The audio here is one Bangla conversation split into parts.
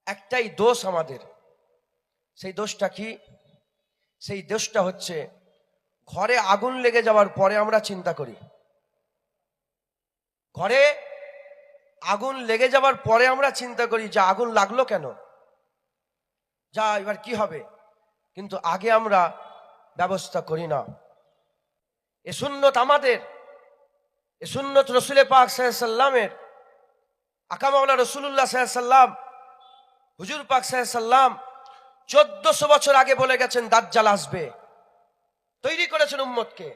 একটাই দোষ আমাদের। সেই দোষটা কি? সেই দোষটা হচ্ছে ঘরে আগুন লেগে যাওয়ার পরে আমরা চিন্তা করি, ঘরে আগুন লেগে যাওয়ার পরে আমরা চিন্তা করি যে আগুন লাগলো কেন, যা এবার কি হবে, কিন্তু আগে আমরা ব্যবস্থা করি না। এ সুন্নত আমাদের, এ সুন্নত রসুলে পাক সাল্লাল্লাহু আলাইহি সাল্লামের। আকা মাওলানা রাসূলুল্লাহ সাল্লাল্লাহু আলাইহি সাল্লাম, হুজুর পাক সাল্লাল্লাহু আলাইহি সাল্লাম 1400 বছর আগে বলে গেছেন দাজ্জাল আসবে, তৈরি করেছেন উম্মতকে,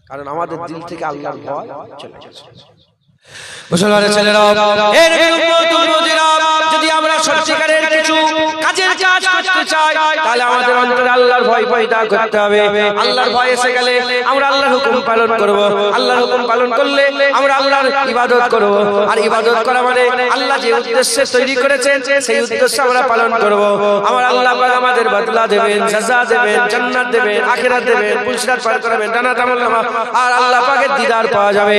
কারণ আমাদের দিল থেকে আল্লাহর ভয় চলে গেছে। মুসলমানের ছেলেরা, এর উম্মত-উম্মতিরা, যদি আমরা সত্যিকারের কিছু কাজের কাজ করতে চাই তাহলে আমাদের অন্তরে আল্লাহর ভয় পয়দা করতে হবে। আল্লাহর ভয় এসে গেলে আমরা আল্লাহর হুকুম পালন করব, আল্লাহর হুকুম পালন করলে আমরা আল্লাহর ইবাদত করব, আর ইবাদত করা মানে আল্লাহ যে উদ্দেশ্যে তৈরি করেছেন সেই উদ্দেশ্যে আমরা পালন করব। আমার আল্লাহ পাক আমাদের বদলা দেবেন, সাজা দেবেন, জান্নাত দেবেন, আখিরাত দেবেন, পুরস্কার পার করবেন, জান্নাত আমলনামা, আর আল্লাহ পাকের দিদার পাওয়া যাবে।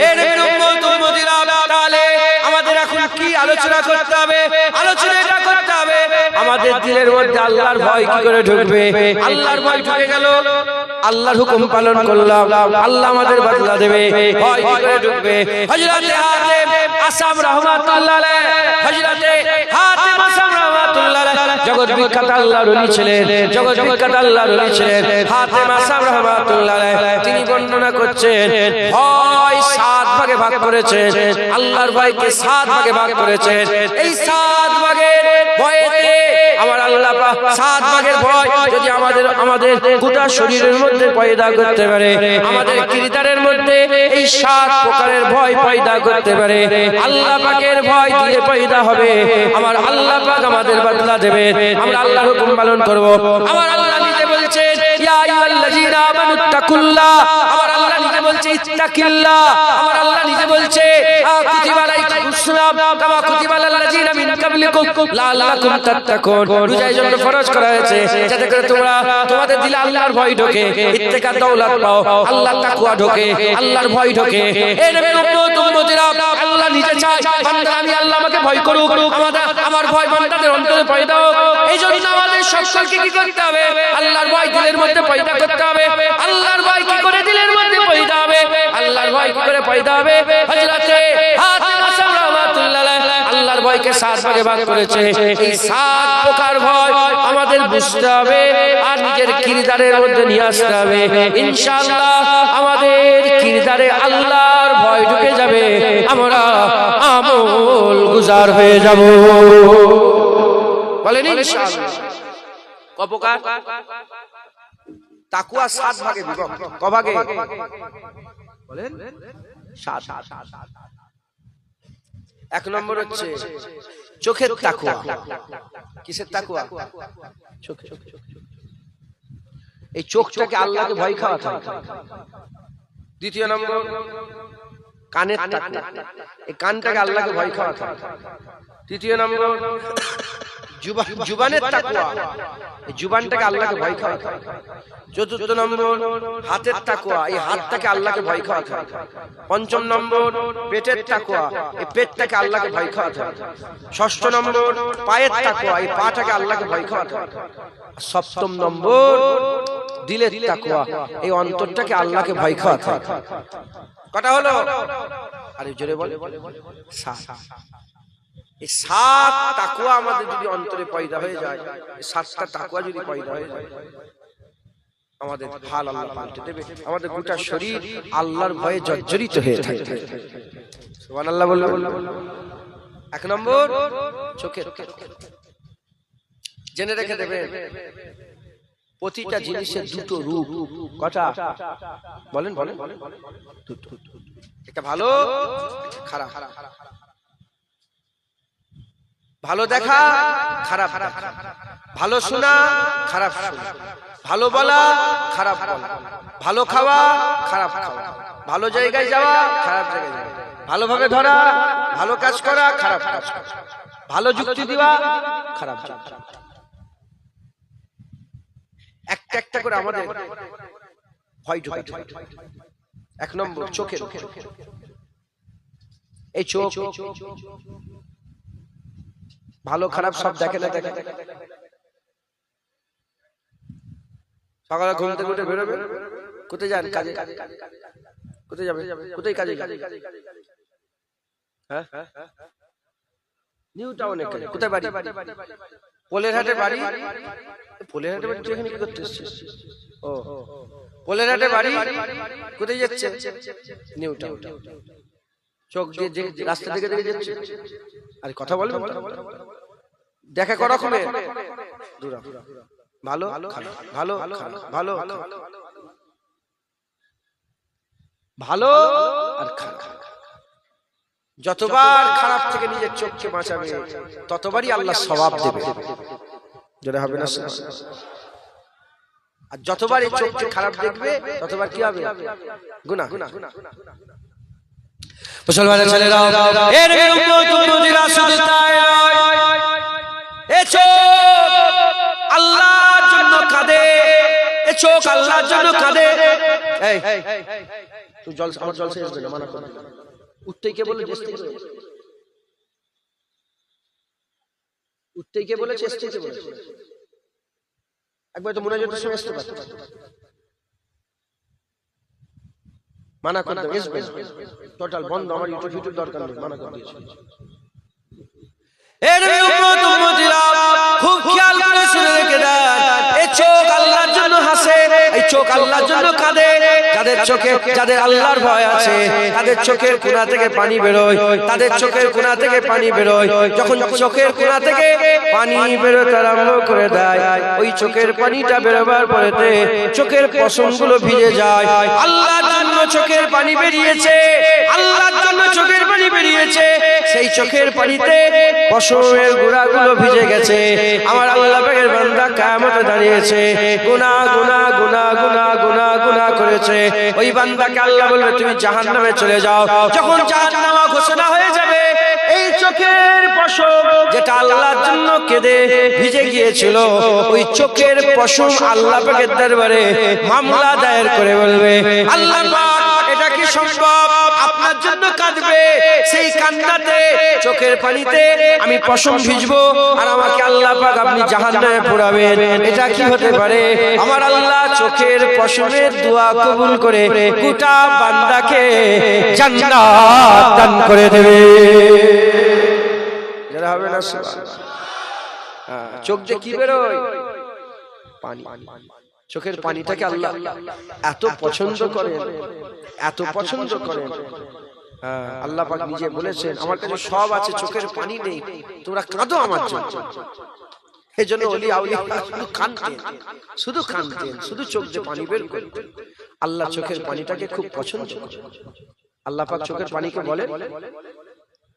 এর উম্মত-উম্মতিরা, তাহলে আমাদের এখন কি আলোচনা করতে হবে? আলোচনা এটা করতে হবে আমাদের দিলের মধ্যে আল্লাহর ভয় কি করে ঢুকবে। আল্লাহর ভয় ঢুকে গেল, আল্লাহর হুকুম পালন করলাম, আল্লাহ আমাদের বদলা দেবে। ভয় কি করে ঢুকবে? হযরতে হাতিম আসাম রাহমাতুল্লাহ আলাইহি, হযরতে হাতিম আসাম রাহমাতুল্লাহ আলাইহি জগৎ বিখ্যাত আল্লাহর ওলি ছিলেন, জগৎ বিখ্যাত আল্লাহর ওলি ছিলেন হাতিম আসাম রাহমাতুল্লাহ আলাইহি। তিনি বর্ণনা করছেন ভয় 7 ভাগে ভাগ করেছেন, আল্লাহর ভয়কে 7 ভাগে ভাগ করেছেন। এই 7 ভাগের ভয়েতে আমার আল্লাহ পাক 7 ভাগের ভয় যদি আমাদের গোটা শরীরের মধ্যে পয়দা করতে পারে, আমাদের কিরদারের মধ্যে এই 7 প্রকারের ভয় পয়দা করতে পারে, আল্লাহ পাকের ভয় দিয়ে পয়দা হবে। আমার আল্লাহ পাক আমাদের বদলা দেবে, আমরা আল্লাহর হুকুম পালন করব। আমার আল্লাহ নিজে বলছেন ইয়া আইয়ুহাল্লাযীনা আমানুত্তাকুল্লাহ, আমার আল্লাহ নিজে বলছে ইত্তাকিল্লাহ, আমার আল্লাহ নিজে বলছে কুতিবা আলাইকুমুস সিয়াম কামা কুতিবা আলাল্লাযীনা মিন ক্বাবলিকুম লাআল্লাকুম তাত্তাকুন। রোজার জন্য ফরজ করা হয়েছে যাতে করে তোমাদের দিলে আল্লাহর ভয় ঢোকে, ইত্তেকা দৌলত পাও, আল্লাহর তাকওয়া ঢোকে, আল্লাহর ভয় ঢোকে। এই নবীর উম্মত-উম্মতিরা, আল্লাহ নিজে চায় বান্দা আমি আল্লাহ আমাকে ভয় করুক, আমার ভয় বান্দাদের অন্তরে পয়দা হোক। এইজন্য আমাদের সকলকে কি করতে হবে? আল্লাহর ভয় দিলের মধ্যে পয়দা করতে হবে। আল্লাহর ভয় কি করে দিলের মধ্যে পয়দা হবে? আল্লাহর ভয় কি করে পয়দা হবে? হযরতে হাতিম আসাম রাহমাতুল্লাহ আলাইহি আল্লাহর ভয়কে 7 ভাগে ভাগ করেছে। এই 7 প্রকার ভয় আমাদের বুঝতে হবে আর নিজের কিরদারের মধ্যে নিয়ে আসতে হবে। ইনশাআল্লাহ আমাদের কিরদারে আল্লাহর ভয় ঢুকে যাবে, আমরা আমল গুজার হয়ে যাব। বলেন ইনশাআল্লাহ। কপকার তাকওয়া 7 ভাগে বিভক্ত। ক ভাগে? বলেন 7। 1 নম্বর হচ্ছে চোখের তাকওয়া। কিসের তাকওয়া? চোখের। এই চোখটাকে আল্লাহকে ভয় খাওয়াতে হবে। 2 নম্বর কানের তাকওয়া, এই কানটাকে আল্লাহকে ভয় খাওয়াতে হবে। 3 নম্বর জুবানের তাকওয়া, এই জুবানটাকে আল্লাহকে ভয় খাওয়াতে হবে। 4 নম্বর হাতের তাকওয়া, এই হাতটাকে আল্লাহকে ভয় খাওয়াতে হবে। 5 নম্বর পেটের তাকওয়া, এই পেটটাকে আল্লাহকে ভয় খাওয়াতে হবে। 6 নম্বর পায়ের তাকওয়া, এই পাটাকে আল্লাহকে ভয় খাওয়াতে হবে। 7 নম্বর দিলের তাকওয়া, এই অন্তরটাকে আল্লাহকে ভয় খাওয়াতে হবে। কটা হলো? আরে জোরে বলে। 7। এই 7 তাকওয়া আমাদের যদি অন্তরে পয়দা হয়ে যায়, এই 7টা তাকওয়া যদি পয়দা হয়ে যায়, আমাদের হাল আল্লাহ পাল্টে দেবে, আমাদের গোটা শরীর আল্লাহর ভয়ে জর্জরিত হয়ে থাকবে। সুবহানাল্লাহ বলুন। 1 নম্বর চোখের। জেনে রেখে দেবেন প্রতিটা জিনিসের 2টো রূপ। কটা? বলেন। দুটো। একটা ভালো, খারাপ। ভালো দেখা, খারাপ দেখা। ভালো শোনা, খারাপ শোনা। ভালো বলা, খারাপ বলা। ভালো খাওয়া, খারাপ খাওয়া। ভালো জায়গায় যাওয়া, খারাপ জায়গায় যাওয়া। ভালোভাবে ধরা, ভালো কাজ করা, খারাপ কাজ করা। ভালো যুক্তি দেওয়া, খারাপ যুক্তি। একটা করে আমাদের ভয় ঢুকাতে হবে। 1 নম্বর চোখের। এই চোখ ভালো খারাপ সব দেখে না দেখে? সকালে ঘুম থেকে উঠে বেরোবে, কোথায় যান? কাজে। কোথায় যাবে? কোথায় কাজে? হ্যাঁ, নিউ টাউনে কাজে। কোথায় বাড়ি? পোলের হাটে বাড়ি। পোলের হাটে বাড়ি, তুই এখানে কি করতে এসেছিস? ও, পোলের হাটে বাড়ি। কোথায় যাচ্ছে? New town. চোখ দিয়ে রাস্তা থেকে দেখে যাচ্ছে। আরে কথা বলবেন? দেখা করা খুলে দূরা। ভালো ভালো ভালো ভালো আর খারাপ। যতবার খারাপ থেকে নিজের চোখকে বাঁচাবে ততবারই আল্লাহ সওয়াব দেবে। যেটা হবে না, আর যতবার এই চোখকে খারাপ দেখবে ততবার কি হবে? গুনাহ। মুসলমানের ছেলেরা, এর উম্মত উম্মতিরা শুধু তাই নয়, এ চোখ আল্লাহর জন্য কাঁদে, এ চোখ আল্লাহর জন্য কাঁদে। এই তুই জল, আমার জল শেষ হবে না, মানা কর। উঠতেই কে বলে? উঠতেই কে বলেছে? একবার তো মনে যেতে সমস্ত মানা করে টোটাল বন্ধ। আমার ইউটিউব দরকার নেই, মানা করে দিয়েছি। এর উম্মত উম্মতিরা খুব খেয়াল করে শুনে রেখে দেন, এই চোখ আল্লাহর জন্য হাসে, এই চোখ আল্লাহর জন্য কাঁদে। যাদের চোখে, যাদের আল্লাহর ভয় আছে, তাদের চোখের কোণা থেকে পানি বেরোয়, তাদের চোখের কোণা থেকে পানি বেরোয়। যখন চোখের কোণা থেকে পানি বেরোতে আরম্ভ করে দেয়, ওই চোখের পানিটা বেরোবার পরেতে চোখের পশমগুলো ভিজে যায়। আল্লাহর জন্য চোখের পানি বেরিয়েছে, আল্লাহর জন্য চোখের পানি বেরিয়েছে। সেই চোখের পানিতে পশমের গুড়াগুলো ভিজে গেছে। আমার আল্লাহ পাকের বান্দা কিয়ামতে দাঁড়িয়েছে, গুনাহ গুনাহ গুনাহ গুনাহ গুনাহ গুনাহ করেছে। ওই বান্দাকে আল্লাহ বলবে তুমি জাহান্নামে চলে যাও। যখন জাহান্নাম ঘোষণা হয়ে যাবে, এই চোখের পশম যেটা আল্লাহর জন্য কেঁদে ভিজে গিয়েছিল, ওই চোখের পশম আল্লাহ পাকের দরবারে মামলা দায়ের করে বলবে, আল্লাহ পাক এটা কি সম্ভব? আপনার জন্য কাঁদবে, সেই কান্নাতে চোখের পানিতে আমি পশম ভিজবো আর আমাকে আল্লাহ পাক আপনি জাহান্নামে পোড়াবেন। এটা কি হতে পারে? আমার আল্লাহ চোখের পশমের দোয়া কবুল করে গোটা বান্দাকে জান্নাত দান করে দেবে। যারা হবে না, চোখ যে কি বেরোয়? পানি। চোখের পানিটাকে আল্লাহ এত পছন্দ করেন, এত পছন্দ করেন। আল্লাহ পাক নিজে বলেছেন, আমার কাছে সব আছে, চোখের পানি নেই, তোমরা কাঁদো আমার জন্য। এই জন্য ওলি আউলিয়া শুধু কাঁদতেন, শুধু কাঁদতেন, শুধু চোখ দিয়ে পানি বের করতেন। আল্লাহ চোখের পানিটাকে খুব পছন্দ করেন। আল্লাহ পাক চোখের পানিকে বলেন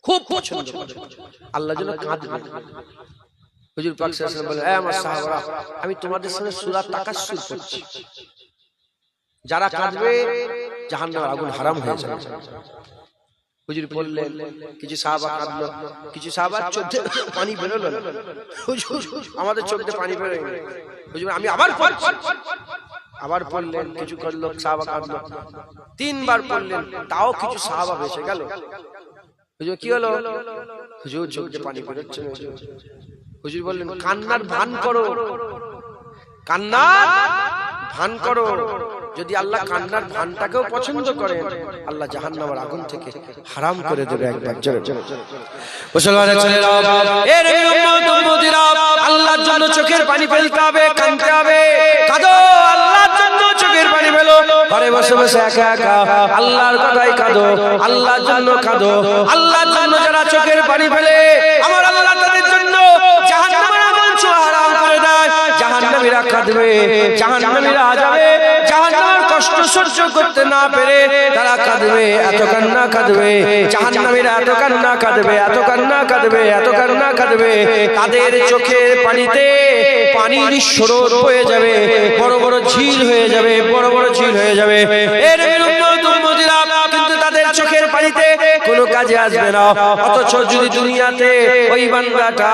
খুব পছন্দ করেন, আল্লাহ যেন কাঁদবেন। হুজুর পাক সাল্লাল্লাহু আলাইহি ওয়াসাল্লাম বলেন, আমার সাহাবারা, আমি তোমাদের সামনে সূরা তাকাসসুর পড়ছি, যারা কাঁদবে জাহান্নামের আগুন হারাম হয়ে যাবে। হুজুর বললেন, কিছু সাহাবা কাঁদলো, কিছু সাহাবার চোখ দিয়ে পানি বেরোলো না। হুজুর আমাদের চোখ দিয়ে পানি বেরোয় না। হুজুর আমি আবার পড়লেন, কিছু করলো, সাহাবা কাঁদলো। 3 বার পড়লেন, তাও কিছু সাহাবা বেঁচে গেল। হুজুর কি হলো? হুজুর চোখ দিয়ে পানি বেরোচ্ছে না। হুজুর বললেন, কান্নার ভান করো, কান্নার ভান করো। যদি আল্লাহ কান্নার ভানটাকেও পছন্দ করেন, আল্লাহ জাহান্নামের আগুন থেকে হারাম করে দেবে। একবার জোরে জোরে মুসলমানের ছেলেরা, এর উম্মত উম্মতিরা, আল্লাহর জন্য চোখের পানি ফেলতে হবে, কাঁদতে হবে। কাঁদো, আল্লাহর জন্য চোখের পানি ফেলো। ঘরে বসে বসে একা একা আল্লাহর কথাই কাঁদো, আল্লাহর জন্য কাঁদো। আল্লাহর জন্য যারা চোখের পানি ফেলে, আমার আল্লাহ তাদের জন্য জাহান্নামের আগুন ছোঁয়া হারাম করে দেয়। জাহান্নামীরা কাঁদবে, জাহান্নামীরা যাবে, জাহান্নামের কষ্ট সহ্য করতে না পেরে তারা কাঁদবে, এত কান্না কাঁদবে। জাহান্নামীরা এত কান্না কাঁদবে, এত কান্না কাঁদবে, এত কান্না কাঁদবে, তাদের চোখের পানিতে পানির স্রোত বয়ে যাবে, বড় বড় ঝিল হয়ে যাবে, বড় বড় ঝিল হয়ে যাবে। এর উম্মত উম্মতিরা কিন্তু তাদের চোখের পানিতে কোনো কাজে আসবে না। অথচ যদি দুনিয়াতে ওই বান্দাটা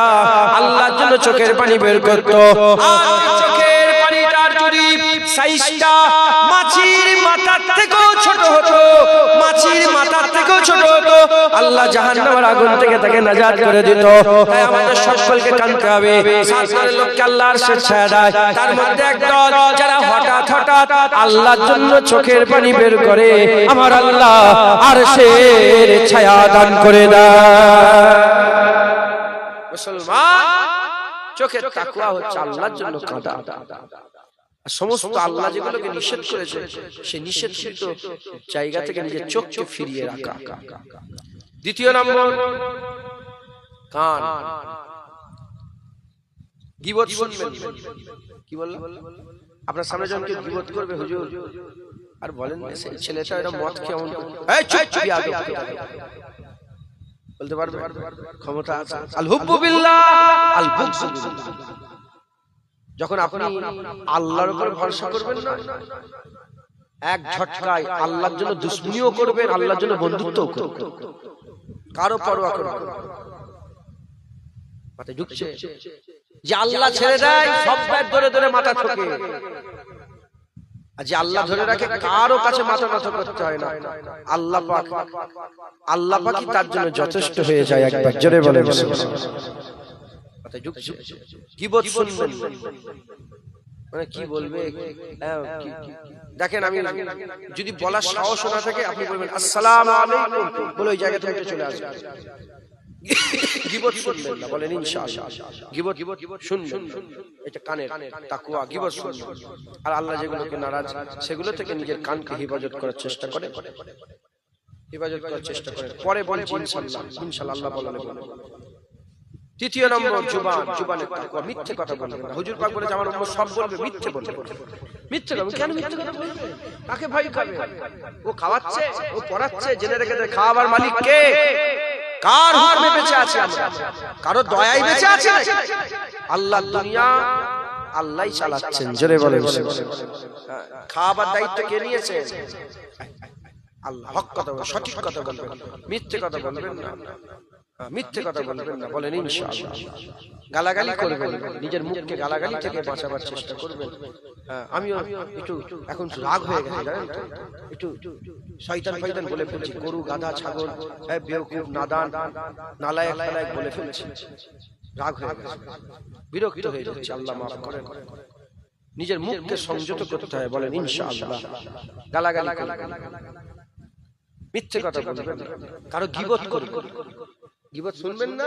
আল্লাহর জন্য চোখের পানি বের করতো, আর চোখের পানিটার যদি সাইজটা মাছির মাথার থেকেও ছোট হতো, মাছির মাথার থেকেও ছোট হতো। আল্লাহ জাহান্নামের আগুন থেকে তাকে নাজাত করে দিত। তাই আমাদের সকলকে কানতে হবে, সাত দলের লোককে আল্লাহর ছায়া দেয়, তার মধ্যে একদল যারা হঠাৎ হঠাৎ আল্লাহর জন্য চোখের পানি বের করে, আমার আল্লাহ আরশের ছায়া দান করে দেয়। মুসলমান চোখের তাকওয়া হচ্ছে আল্লাহর জন্য কাঁদা। সমস্ত আল্লাহ যেগুলোকে নিষেধ করেছে সে নিষেধকৃত জায়গা থেকে নিজের চোখকে ফিরিয়ে রাখা। দ্বিতীয় নম্বর কান। গীবত শুনবেন। কি বললাম? আপনার সামনে যখন কেউ গীবত করবে, হুজুর আর বলেন না সেই ছেলেটা এরকম মদ খেয়ে এমন এই চুপ বিয়াদব বলতে পারবে? ক্ষমতা আছে। আল হুব্বু বিল্লাহ আল বুগযু বিল্লাহ। যখন আপনি আল্লাহর উপর ভরসা করবেন না, এক ঝটকায় আল্লাহর জন্য দুশমনিও করবেন, আল্লাহর জন্য বন্ধুত্বও করবেন, কারো পরোয়া করবেন না। মাথায় ঢুকছে যে আল্লাহ ছেড়ে দেয় সব ব্যাগ ধরে ধরে মাথা ঠোকে, আর যে আল্লাহ ধরে রাখে কারো কাছে মাথা নত করতে হয় না। আল্লাহ পাকই তার জন্য যথেষ্ট হয়ে যায়। একবার জোরে বলে গীবত শুনবেন মানে কি বলবে? দেখেন, আমি যদি বলার সাহস না থাকে আপনি বলবেন আসসালামু আলাইকুম বলে ওই জায়গা থেকে চলে আসবেন। গীবত শুনবেন না, বলেন ইনশাআল্লাহ। গীবত শুনবেন, এটা কানের তাকওয়া। গীবত শুনবেন, আর আল্লাহ যেগুলোকে নারাজ সেগুলো থেকে নিজের কানকে হেফাজত করার চেষ্টা করে, হেফাজত করার চেষ্টা করে। পরে বলছি ইনশাআল্লাহ, ইনশাআল্লাহ আল্লাহ বলেন। তৃতীয় নম্বর জুবান। জুবানের তাকওয়া। মিথ্যে কথা বলবেন না। হুজুর পাক বলেছে আমার উম্মত সব বলবে, মিথ্যে বলবে। মিথ্যে কথা কেন? মিথ্যে কথা বলবে? কাকে ভয় খাবে? ও খাওয়াচ্ছে, ও পড়াচ্ছে, জেনে রেখে দেয় খাওয়াবার মালিক কে? কার হুকুমে বেঁচে আছে আমরা? কারো দয়ায় বেঁচে আছে? আল্লাহ দুনিয়া আল্লাহই চালাচ্ছেন। জোরে বলে খাওয়াবার দায়িত্ব কে নিয়েছে? আল্লাহ। হক কথা বলবেন, সঠিক কথা বলবেন, মিথ্যে কথা বলবেন না। মিথ্যে কথা বলবেন না, বলেন ইনশাআল্লাহ। গালাগালি করবেন না, নিজের মুখকে গালাগালি থেকে বাঁচাবার চেষ্টা করবেন। আমিও একটু এখন রাগ হয়ে গেছে, জানেন তো, একটু শয়তান ফয়তান বলে ফেলছি, গরু গাধা ছাগল বেওকুফ নাদান নালায়েক ফালায়েক বলে ফেলছি, রাগ হয়ে গেছে, বিরক্ত হয়ে যাচ্ছে। আল্লাহ মাফ করেন। নিজের মুখকে সংযত করতে হয়, বলেন ইনশাআল্লাহ। গালাগালি করবেন, মিথ্যে কথা বলবেন না, কারো গীবত করবেন। গীবত শুনবেন না।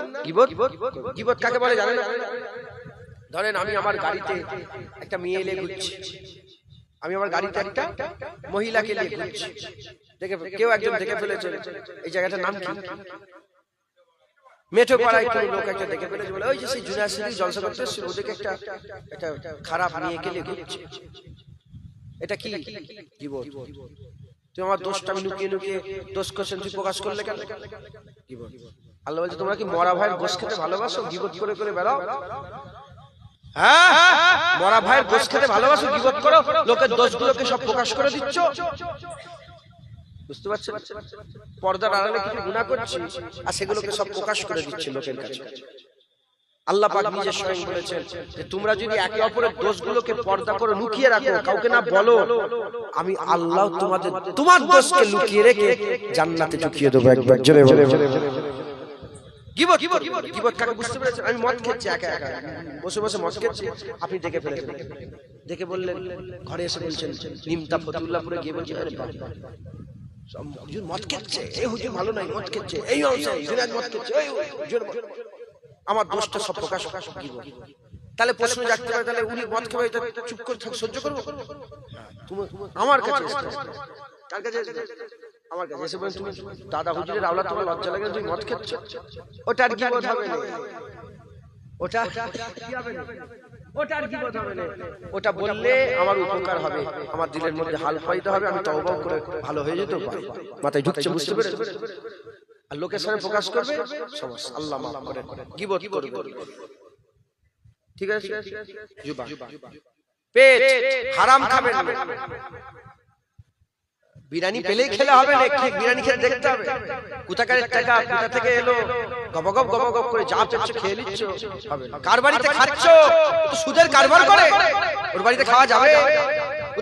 গীবত কাকে বলে জানেন? ধরেন আমি আমার গাড়িতে একটা মেয়ে এলে ঘুরছি, আমি আমার গাড়িতে একটা মহিলাকে নিয়ে ঘুরছি, কেউ একজন দেখে ফেলেছে এই জায়গাটার নাম কি, মেঠো পাড়ায় কোনো লোক একটা দেখে ফেলেছে, বলে ওই যে সেই জুনিয়র জলসা করতে এসেছিল, ওদেরকে একটা খারাপ মেয়ে কে নিয়ে ঘুরছে। এটা কি গীবত? তুই আমার দোষটা আমি লুকিয়ে লুকিয়ে দোষ করছেন, তুই প্রকাশ করলে কেন? গীবত। আল্লাহ বলছে তোমরা কি মরা ভাইয়ের গোশ খেতে ভালোবাসো, গীবত করে করে বেড়াও? হ্যাঁ, মরা ভাইয়ের গোশ খেতে ভালোবাসো, গীবত করো, লোকের দোষগুলোকে সব প্রকাশ করে দিচ্ছ। বুঝতে পারছেন? পর্দার আড়ালে কিছু গুনাহ করছি আর সেগুলোকে সব প্রকাশ করে দিচ্ছে লোকের কাছে। আল্লাহ পাক নিজে স্বয়ং বলেছেন যে তোমরা যদি একে অপরের দোষগুলোকে পর্দা করে লুকিয়ে রাখো, কাউকে না বলো, আমি আল্লাহ তোমার দোষকে লুকিয়ে রেখে জান্নাতে ঢুকিয়ে দেবো। একবার জোরে বলে গীবত। গীবত কাকে বুঝতে পেরেছেন? আমি মদ খেয়েছি, একা একা বসে বসে মদ খেয়েছি, আপনি দেখে ফেলেছেন, দেখে বললেন, ঘরে এসে বলছেন, নিমতা ফতুল্লাহপুরে গিয়ে বলছেন, আরে বাবা হুজুর মদ খেচ্ছে, এই হুজুর ভালো নাই, মদ খেচ্ছে, এই অংশে জিনাত মদ খেচ্ছে, এই হুজুর আমার দোষটা সব প্রকাশ। তাহলে প্রশ্ন জাগতে পারে, তাহলে উনি মদ খাবে, চুপ করে সহ্য করবো? আমার কাছে তার কাছে আমার কাছে এসে বলেন, তুমি দাদা হুজুরের আওলাদ, তোমার লজ্জা লাগে, তুমি মদ খেচ্ছ? ওটার গীবত হবে না, ওটার গীবত হবে না। ওটা বললে আমার উপকার হবে, আমার দিলের মধ্যে হাল পাইতে হবে, আমি তওবা করে ভালো হয়ে যেতে পারি। মাথায় ঢুকছে, বুঝতে পেরেছেন? আর লোকের সামনে প্রকাশ করবে সমস্যা। আল্লাহ মাফ করেন। গীবত করবে, ঠিক আছে? জুবান। পেট হারাম খাবেন না। বিরিয়ানি পেলেই খেলে হবে না, বিরিয়ানি খেলে দেখতে হবে কোথাকার টাকা কোথা থেকে এলো, গবগব গবগব করে যা পেয়েছো খেয়ে নিচ্ছ, হবে না। কার বাড়িতে খাচ্ছ? সুদের কারবার করে, ওর বাড়িতে খাওয়া যাবে? ও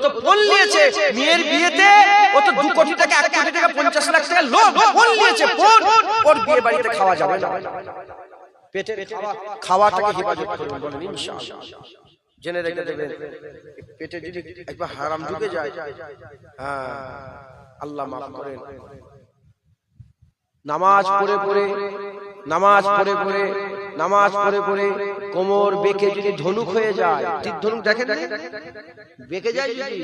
তো ফোন নিয়েছে মেয়ের বিয়েতে, ও তো 2 কোটি টাকা 1 কোটি টাকা 50 লাখ টাকা লোভ ফোন নিয়েছে, ফোন ওর বিয়ে বাড়িতে খাওয়া যাবে না। পেটের খাওয়াটাকে হেফাজত করুন বলেন ইনশাআল্লাহ। জেনে রেখে দেবেন পেটে যদি একবার হারাম ঢুকে যায়, আল্লাহ মাফ করেন। নামাজ পড়ে পড়ে কোমর বেঁকে যদি ধনুক হয়ে যায়, তীর ধনুক দেখেন বেঁকে যায়, যদি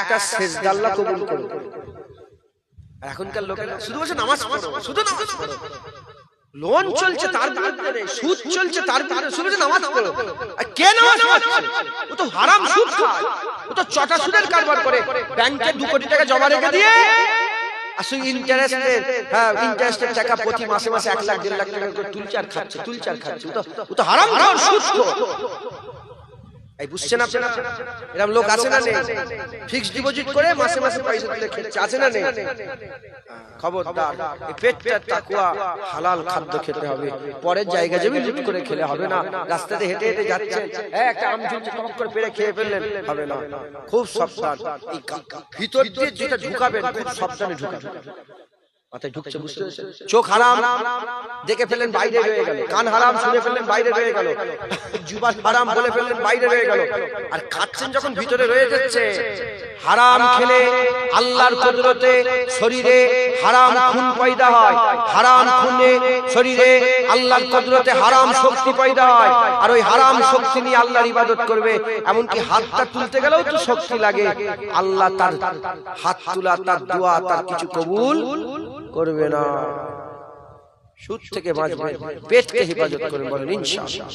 একটা সেজদা আল্লাহ কবুল করবে। এখনকার লোকেরা শুধু বসে নামাজ পড়ো, শুধু নামাজ পড়ো, লোন চলছে তার বিরুদ্ধে নেই, সুদ চলছে তার বিরুদ্ধে, শুধু নামাজ পড়ো। কে নামাজ পড়ছে? ও তো হারাম সুদ খায়, ও তো চটা সুদের কারবার করে, ব্যাংকে 2 কোটি টাকা জমা রেখে দিয়ে আসলে ইন্টারেস্টের টাকা প্রতি মাসে 1 লাখ 1.5 লাখ টাকা করে তুলচার খাচ্ছে। ও তো হারাম সুদ। এই বুঝছেন আপনারা? এরকম লোক আছে না নেই? ফিক্সড ডিপোজিট করে মাসে পয়সা তুলে খেচ্ছে, আছে না নেই? খবরদার, এই পেটটা তাকওয়া হালাল খাদ্য খেতে হবে। পরের জায়গা জমি লুট করে খেলে হবে না। রাস্তাতে হেঁটে হেঁটে যাচ্ছেন, একটা আম ঝুলছে, টক করে পেরে খেয়ে ফেললেন, হবে না। খুব সাবধান, এই ভিতর দিয়ে যেটা ঢুকাবেন খুব সাবধানে ঢুকাবেন। মাথায় ঢুকছে, বুঝতে পেরেছেন? চোখ হারাম দেখে ফেললেন, বাইরে রয়ে গেল। কান হারাম শুনে ফেললেন, বাইরে রয়ে গেল। জুবান হারাম বলে ফেললেন, বাইরে রয়ে গেল। আর খাচ্ছেন যখন ভিতরে রয়ে যাচ্ছে। হারাম খেলে আল্লাহর কুদরতে শরীরে হারাম খুন পয়দা হয়, হারাম খুনে শরীরে আল্লাহর কুদরতে হারাম শক্তি পয়দা হয়। আর ওই হারাম শক্তি নিয়ে আল্লাহর ইবাদত করবে, এমনকি হাতটা তুলতে গেলেও তো শক্তি লাগে। আল্লাহ তার হাত তোলা, তার দোয়া, তার কিছু কবুল করবে না। সুদ থেকে বাঁচবে, পেটকে হেফাজত করুন বলেন ইনশাআল্লাহ।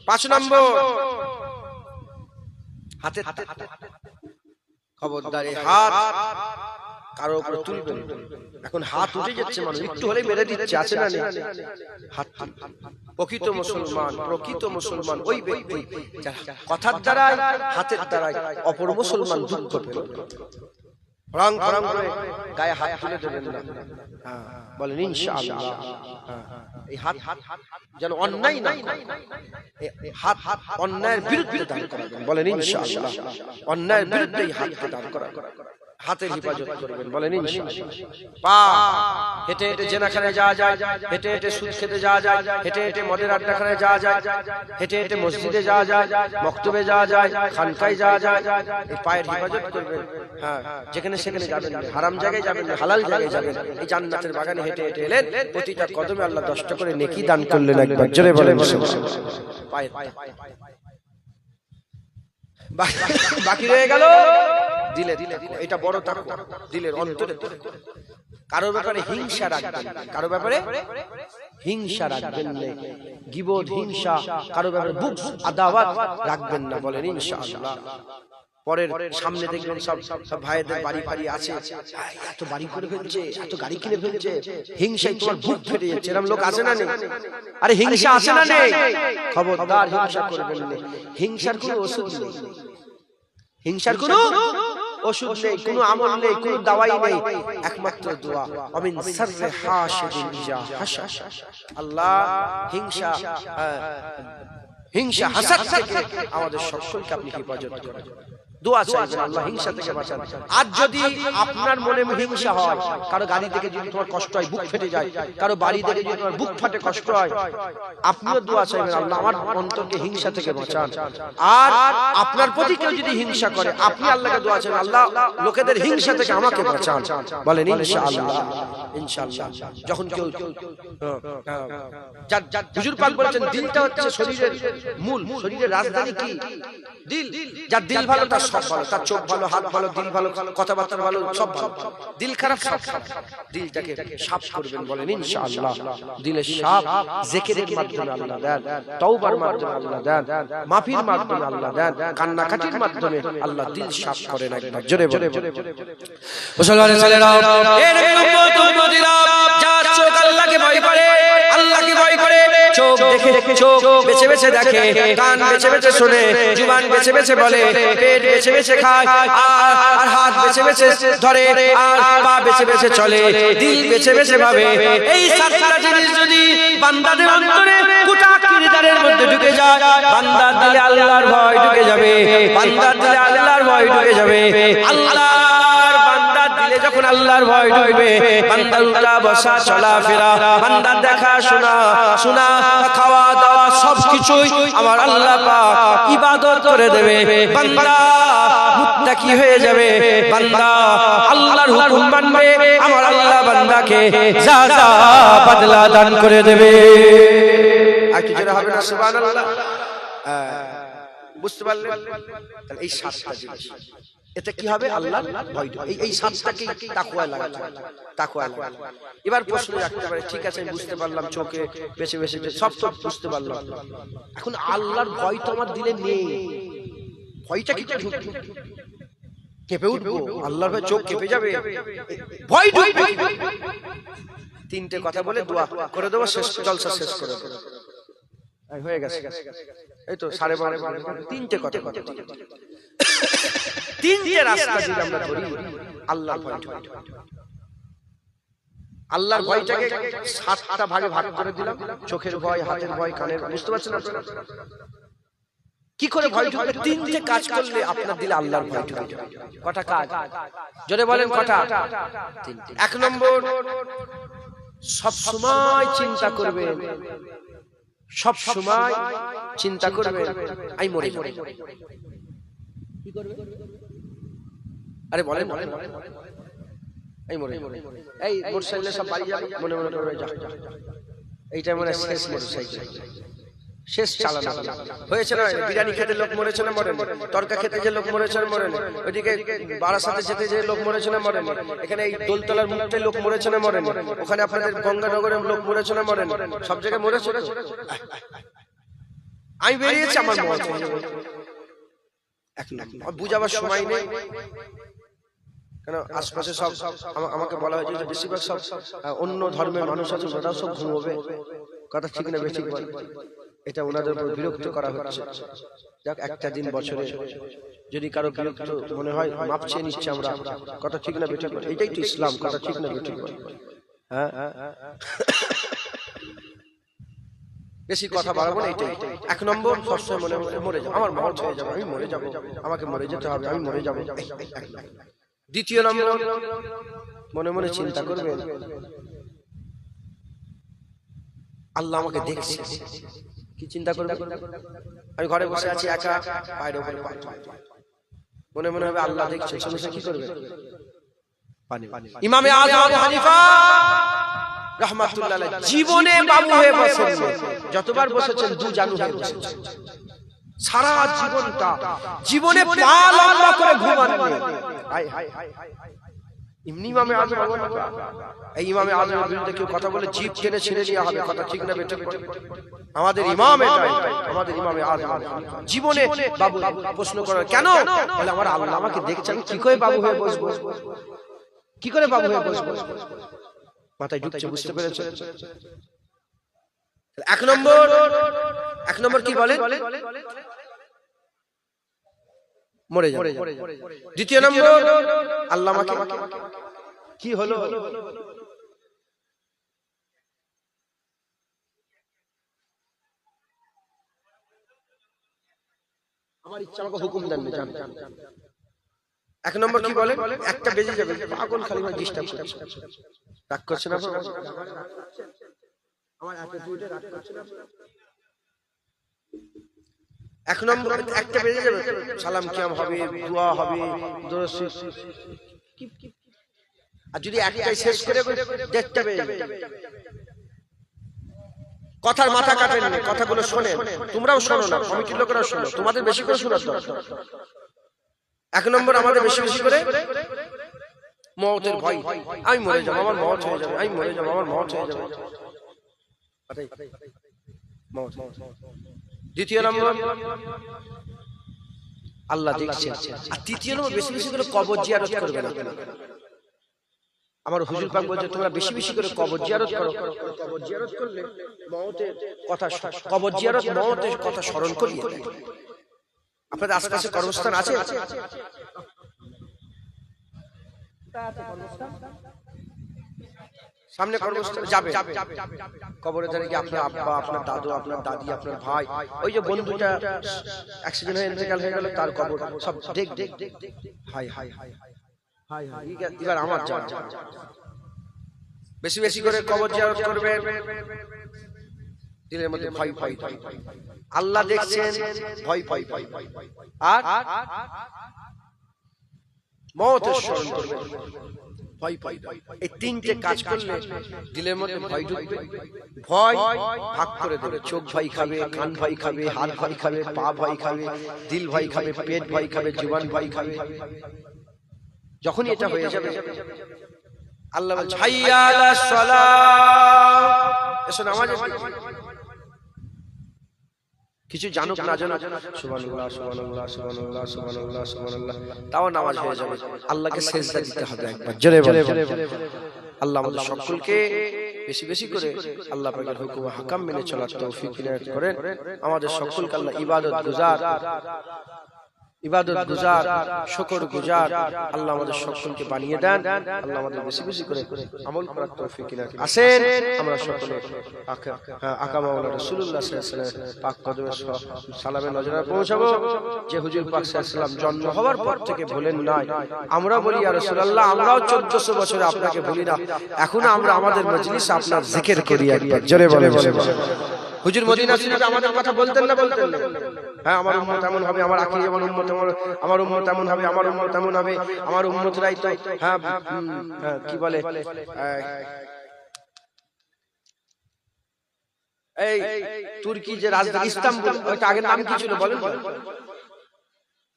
5 নম্বর, হাতে খবরদার, হাত কারো উপর তুলবেন। এখন হাত উঠে যাচ্ছে, মানুষ একটু হলেই মেরে দিচ্ছে, আছে না নেই? হাত প্রকৃত মুসলমান ওই ব্যক্তি যারা কথার দ্বারাই হাতের দ্বারাই অপর মুসলমান দুঃখ পেল। রং করে গায়ে হাত তুলে দেবেন না, বলেন ইনশাআল্লাহ। এই হাত যেন অন্যায় না, হাত অন্যায়ের বিরুদ্ধে দান করাবেন, বলেন ইনশাআল্লাহ। অন্যায়ের বিরুদ্ধে হাতকে দান করা, হাতের হেফাজত করবেন, বলেন ইনশাআল্লাহ। পা হেঁটে হেঁটে জেনাখানে যাওয়া যায়, হেঁটে হেঁটে সুদ খেতে যাওয়া যায়, হেঁটে হেঁটে মদের আড্ডাখানে যাওয়া যায়, হেঁটে হেঁটে মসজিদে যাওয়া যায়, মক্তবে যাওয়া যায়, খানকায় যাওয়া যায়। এই পায়ের হেফাজত করবেন। যেখানে সেখানে যাবেন না, হারাম জায়গায় যাবেন না, হালাল জায়গায় যাবেন। এই জান্নাতের বাগানে হেঁটে হেঁটে এলেন, প্রতিটা কদমে আল্লাহ 10টা করে নেকি দান করলেন। একবার জোরে বলেন পায়ের। বাকি রয়ে গেল দিলে। এটা বড় তাকওয়া, দিলের অন্তরে। কারোর ব্যাপারে হিংসা রাখবেন, কারো ব্যাপারে হিংসা রাখবেন না। গীবত, হিংসা, কারো ব্যাপারে বুগজ, আদাওয়াত রাখবেন না, বলেন ইনশাআল্লাহ। পরের সামনে দেখবেন সব ভাইদের বাড়ি ফাড়ি আছে, এত বাড়ি করে ফেলছে, এত গাড়ি কিনে ফেলছে, হিংসায় তোমার বুক ফেটে যাচ্ছে। এরকম লোক আছে না নেই? আরে হিংসা আছে না নেই? খবরদার, হিংসা করবেন না। হিংসার কোনো ওষুধ নেই, হিংসার কোনো ওষুধ নেই, কোনো আমল নেই, কোনো দাওয়াই নেই, একমাত্র দোয়া। আমিন সাররে হাসিদিন ইজা হাসাস। আল্লাহ হিংসা হাসাদ থেকে আমাদের সকলকে আপনি হেফাজত করেন। দোয়া চাইবেন, আল্লাহ হিংসা থেকে বাঁচান। আর যদি আপনার মনে হিংসা হয়, কারো গাড়ি থেকে যদি তোমার কষ্ট হয়, বুক ফেটে যায়, কারো বাড়ি থেকে যদি তোমার বুক ফাটে, কষ্ট হয়, আপনিও দোয়া চাইবেন, আল্লাহ আমার অন্তরকে হিংসা থেকে বাঁচান। আর আপনার প্রতি কেউ যদি হিংসা করে, আপনি আল্লাহকে দোয়া চাইবেন, আল্লাহ লোকেদের হিংসা থেকে আমাকে বাঁচান, বলেন ইনশাআল্লাহ। ইনশাআল্লাহ। যখন কেউ হুজুর পাক বলেছেন, দিলটা হচ্ছে শরীরের মূল, শরীরের রাজধানী কি? দিল। যার দিল ভালো তার সব ভালো, তার চোখ ভালো, হাত ভালো, দিল ভালো, কথাবার্তা ভালো, সব ভালো। দিল খারাপ, সব খারাপ। দিলটাকে সাফ করবেন, বলেন ইনশাআল্লাহ। দিলের সাফ জিকিরের মাধ্যমে আল্লাহ দেন, তওবার মাধ্যমে আল্লাহ দেন, মাফির মাধ্যমে আল্লাহ দেন, কান্নাকাটির মাধ্যমে আল্লাহ দিল সাফ করেন। একবার জোরে জোরে মুসলমানের ছেলেরা, এই উম্মত উম্মতিরা, যার চোখ আল্লাহকে ভয় করে, আল্লাহকে ভয় করে, চোখ দেখে চোখ বেছে বেছে দেখে, কান বেছে বেছে শুনে, জুবান বেছে বেছে বলে, পেট বেছে বেছে খায়, আর হাত বেছে বেছে ধরে, আর পা বেছে বেছে চলে, দিল বেছে বেছে ভাবে। এই সাতটা জিনিস যদি বান্দাদের অন্তরে কুটাকি দিলদারের মধ্যে ঢুকে যায়, বান্দার দিলে আল্লাহর ভয় ঢুকে যাবে, বান্দার দিলে আল্লাহর ভয় ঢুকে যাবে। আল্লাহর বান্দার দিলে যখন আল্লাহর ভয় ঢুকবে, বান্দার উঠা বসা চলাফেরা, বান্দার দেখা শোনা খাওয়া দাওয়া সবকিছুই আমার আল্লাহ পাক ইবাদত করে দেবে। বান্দা মুত্তাকি হয়ে যাবে, বান্দা আল্লাহর হুকুম মানবে, আমার আল্লাহ বান্দাকে যা যা বদলা দান করে দেবে। আর কি যেটা হবে না সুবহানাল্লাহ। বুঝতে পারলেন? তাহলে এই সাতটা জিনিস, এতে কি হবে? আল্লাহর ভয়। এই সাতটাকে তাকওয়ায় লাগাতে হবে, তাকওয়ায় লাগাতে হবে। এবার প্রশ্ন রাখতে পারে, ঠিক আছে আমি বুঝতে পারলাম, চোখে বেশি বেশি সব তো বুঝতে পারলাম, এখন আল্লাহর ভয় তো আমার দিলে নেই, ভয়টা কি কেঁপে উঠবো? আল্লাহর ভয় চোখ কেঁপে যাবে, ভয় ঢুকবে। তিনটে কথা বলে দোয়া করে দেবো, শেষ জলসা শেষ করে দেবো। হয়ে গেছে, এই তো 12:30। তিনটে কথা, তিনটে রাস্তা যদি আমরা ধরি আল্লাহর ভয়। আল্লাহর ভয়টাকে 7টা ভাগে ভাগ করে দিলাম, চোখের ভয়, হাতের ভয়, কানের। বুঝতে পারছেন আপনারা কি করে ভয় ঢুকবে? তিনটে কাজ করলে আপনার দিলে আল্লাহর ভয় ঢুকে। কটা কাজ জোরে বলেন? কটা? তিনটে। 1 নম্বর, সব সময় চিন্তা করবেন, সব সময় চিন্তা করবেন আমি মরে যাব। কি করবে? আরে বলেন, এই মরে যাব, এই মোটরসাইকেলে সব বাড়ি যাবে, মনে মনে করে যা, এইটা মনে শেষ মোটরসাইকেল, শেষ চালানো হয়েছে না? বিরিয়ানি খেতে লোক মরেছে না মরেন? তরকা খেতে যে লোক মরেছে না মরেন? ওইদিকে বারাসাতে যেতে যে লোক মরেছে না মরেন? এখানে এই দোলতলার মুখটায় লোক মরেছে না মরেন? ওখানে আপনাদের গঙ্গানগরের লোক মরেছে না মরেন? সব জায়গায় মরেছে। আমি বেরিয়েছি, আমার মত বুঝাবার সময় নেই, কেন আশপাশে সব আমাকে বলা হয়েছে যে বেশিরভাগ সব অন্য ধর্মের মানুষ আছে, ওরাও সব ঘুমোবে। কথা ঠিক না বেঠিক? এটা ওনাদের উপর বিরক্ত করা হচ্ছে। যাক, একটা দিন বছরে যদি কারো বিরক্ত মনে হয়, মাপ চেয়ে নিচ্ছে আমরা। কথা ঠিক না বেঠিক? এটাই তো ইসলাম। কথা ঠিক না বেঠিক? হ্যাঁ, বেশি কথা বাড়াবো না, এটাই। 1 নম্বর, সবসময় মনে মরে যাবো, আমার মত হয়ে যাবে, আমি মরে যাবো, আমাকে মরে যেতে হবে, আমি মরে যাবো। 2 নম্বর, মনে মনে চিন্তা করবেন আল্লাহ আমাকে দেখছে। কি চিন্তা করবে? আমি ঘরে বসে আছি একা, বাইরে উপরে মনে মনে হবে আল্লাহ দেখছে। শুনে কি করবে? ইমামে আযম আবু হানিফা রাহমাতুল্লাহ আলাইহি জীবনে বাবু হয়ে বসেছেন, যতবার বসেছেন দু জানু হয়ে বসেছেন। সারা জীবনটা জীবনে পা লম্বা করে ঘুমান। ইমামে আযম, এই ইমামে আযমের বিরুদ্ধে কেউ কথা বলে জিভ টেনে ছিঁড়ে দেওয়া হবে। কথা ঠিক না বেঠিক? আমাদের ইমাম এটাই, আমাদের ইমামে আযম জীবনে বাবু। প্রশ্ন করার কেন? বলে আমার আল্লাহ আমাকে দেখছেন, কি করে বাবু হয়ে বসবো? কি করে বাবু হয়ে বসবো? মাথায় ঢুকছে, বুঝতে পেরেছেন? 1 নম্বর কি বলে? মরে যাবে। 2 নম্বর, আল্লাহ আমাকে কি হলো? আমার ইচ্ছা আমাকে হুকুম দেন। 1 নম্বর কি বলে? 1টা বেজে যাবে, পাগল খালি ভাই ডিস্টার্ব করছে। রাগ করছে না? আমার অ্যাটিটিউডে রাগ করছে না? 1 নম্বর, 1টা বেজে যাবে, সালাম কিয়াম হবে, দোয়া হবে, দরুদ শরীফ। আর যদি 1টাই শেষ করে 1:30টা বেজে যাবে, কথার মাথা কাটেন, কথাগুলো শোনেন, তোমরাও শোনো না, কমিটির লোকেরাও শোনো, তোমাদের বেশি করে শোনার দরকার। 1 নম্বর, আমাদের বেশি বেশি করে মওতের ভয়। আমি মরে যাব, আমার মওত হয়ে যাবে, আমি মরে যাব, আমার মওত হয়ে যাবে। 2 নম্বর, আল্লাহ দেখছেন। আর 3 নম্বর, বেশি বেশি করে কবর জিয়ারত করবে না। আমার হুজুর পাক বলছে তোমরা বেশি বেশি করে কবর জিয়ারত করো। কবর জিয়ারত করলে মওতের কথা, কবর জিয়ারত মওতের কথা স্মরণ করিয়ে দেয়। আপনাদের আশেপাশে কবরস্থান আছে? সামনে কবরস্থানে যাবে, কবরে ধারে গিয়ে আপনার আব্বা, আপনার দাদু, আপনার দাদি, আপনার ভাই, ওই যে বন্ধুটা অ্যাক্সিডেন্ট হয়ে ইন্তেকাল হয়ে গেল, তার কবর সব দেখ দেখ high high high high high, এবার আমার যা বেশি বেশি করে কবর জিয়ারত করবে, দিলের মধ্যে ভয় ভয় ভয়, আল্লাহ দেখছেন, ভয় ভয় ভয়, আর মওতের স্মরণ করবে, ভয় ভয়। এই তিনটে কাজ করলে দিলের মধ্যে ভয় ঢুকবে, ভয় ভাগ করে দেবে, চোখ ভয় খাবে, কান ভয় খাবে, হাত ভয় খাবে, পা ভয় খাবে, দিল ভয় খাবে, পেট ভয় খাবে, জীবন ভয় খাবে। যখনই এটা হয়ে যাবে আল্লাহ বলছে হাইয়া আলাস সালাহ, এসো নামাজে। কিছু জানুক না জানুক সুবহানাল্লাহ সুবহানাল্লাহ সুবহানাল্লাহ সুবহানাল্লাহ সুবহানাল্লাহ, তাও নামাজ হয়ে যাবে। আল্লাহকে সিজদা দিতে হবে একবার, জোরে বলে। আল্লাহ আমাদের সকলকে বেশি বেশি করে আল্লাহ পাকের হুকুম হাকাম মেনে চলার তৌফিক ইনায়াত করেন। আমাদের সকলকে আল্লাহ ইবাদত গুজার, শুকর গুজার আল্লাহ আমাদের সকলকে বানিয়ে দেন। আল্লাহ আমাদের বেশি বেশি করে আমল করার তৌফিক ইনায়াত করেন। আসেন আমরা সকলে আকা মাওলানা রাসূলুল্লাহ সাল্লাল্লাহু আলাইহি ওয়াসাল্লাম পাক কদমে সালামে নজরা পৌঁছাবো। যে হুজুর পাক সাল্লাল্লাহু আলাইহি ওয়াসাল্লাম জন্ম হওয়ার পর থেকে ভুলেন নাই, আমরা বলি ইয়া রাসূলুল্লাহ, আমরাও 1400 বছরে আপনাকে ভুলি না, এখনো আমরা আমাদের মজলিসে আপনার জিকির করি একবার, জোরে বলে। হুজুর মদিনা শরীফে আমাদের কথা বলতেন না, বলতেন না? হ্যাঁ, আমার উম্মত এমন হবে, আমার আখির যেমন উম্মত, আমার উম্মত এমন হবে, আমার উম্মত এমন হবে, আমার উম্মতরাই তো হ্যাঁ কি বলে, এই তুর্কি যে রাজধানী ইস্তাম্বুল, ওইটা আগের নাম কি ছিল বলেন?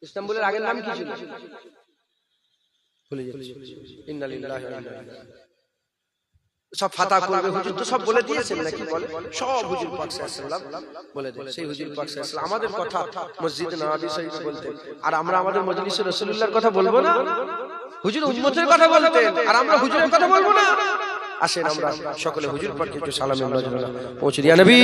ইস্তাম্বুলের আগের নাম কি ছিল? ভুলে যাচ্ছি। ইন্না লিল্লাহি ওয়া ইন্না ইলাইহি, সব ফাতা করবে হুজুর তো সব বলে দিয়েছেন নাকি, বলে সব হুজুর পাক সাল্লাল্লাহু আলাইহি ওয়াসাল্লাম বলে দেন। সেই হুজুর পাক সাল্লাল্লাহু আলাইহি ওয়াসাল্লাম আমাদের কথা মসজিদে নববী শরীফে বলতেন, আর আমরা আমাদের মজলিসে রাসূলুল্লাহর কথা বলবো না? হুজুর উম্মতের কথা বলতেন, আর আমরা হুজুরের কথা বলবো না? আসেন আমরা সকলে হুজুর পাককে একটু সালামে নজরা পৌঁছে দিয়া নবী।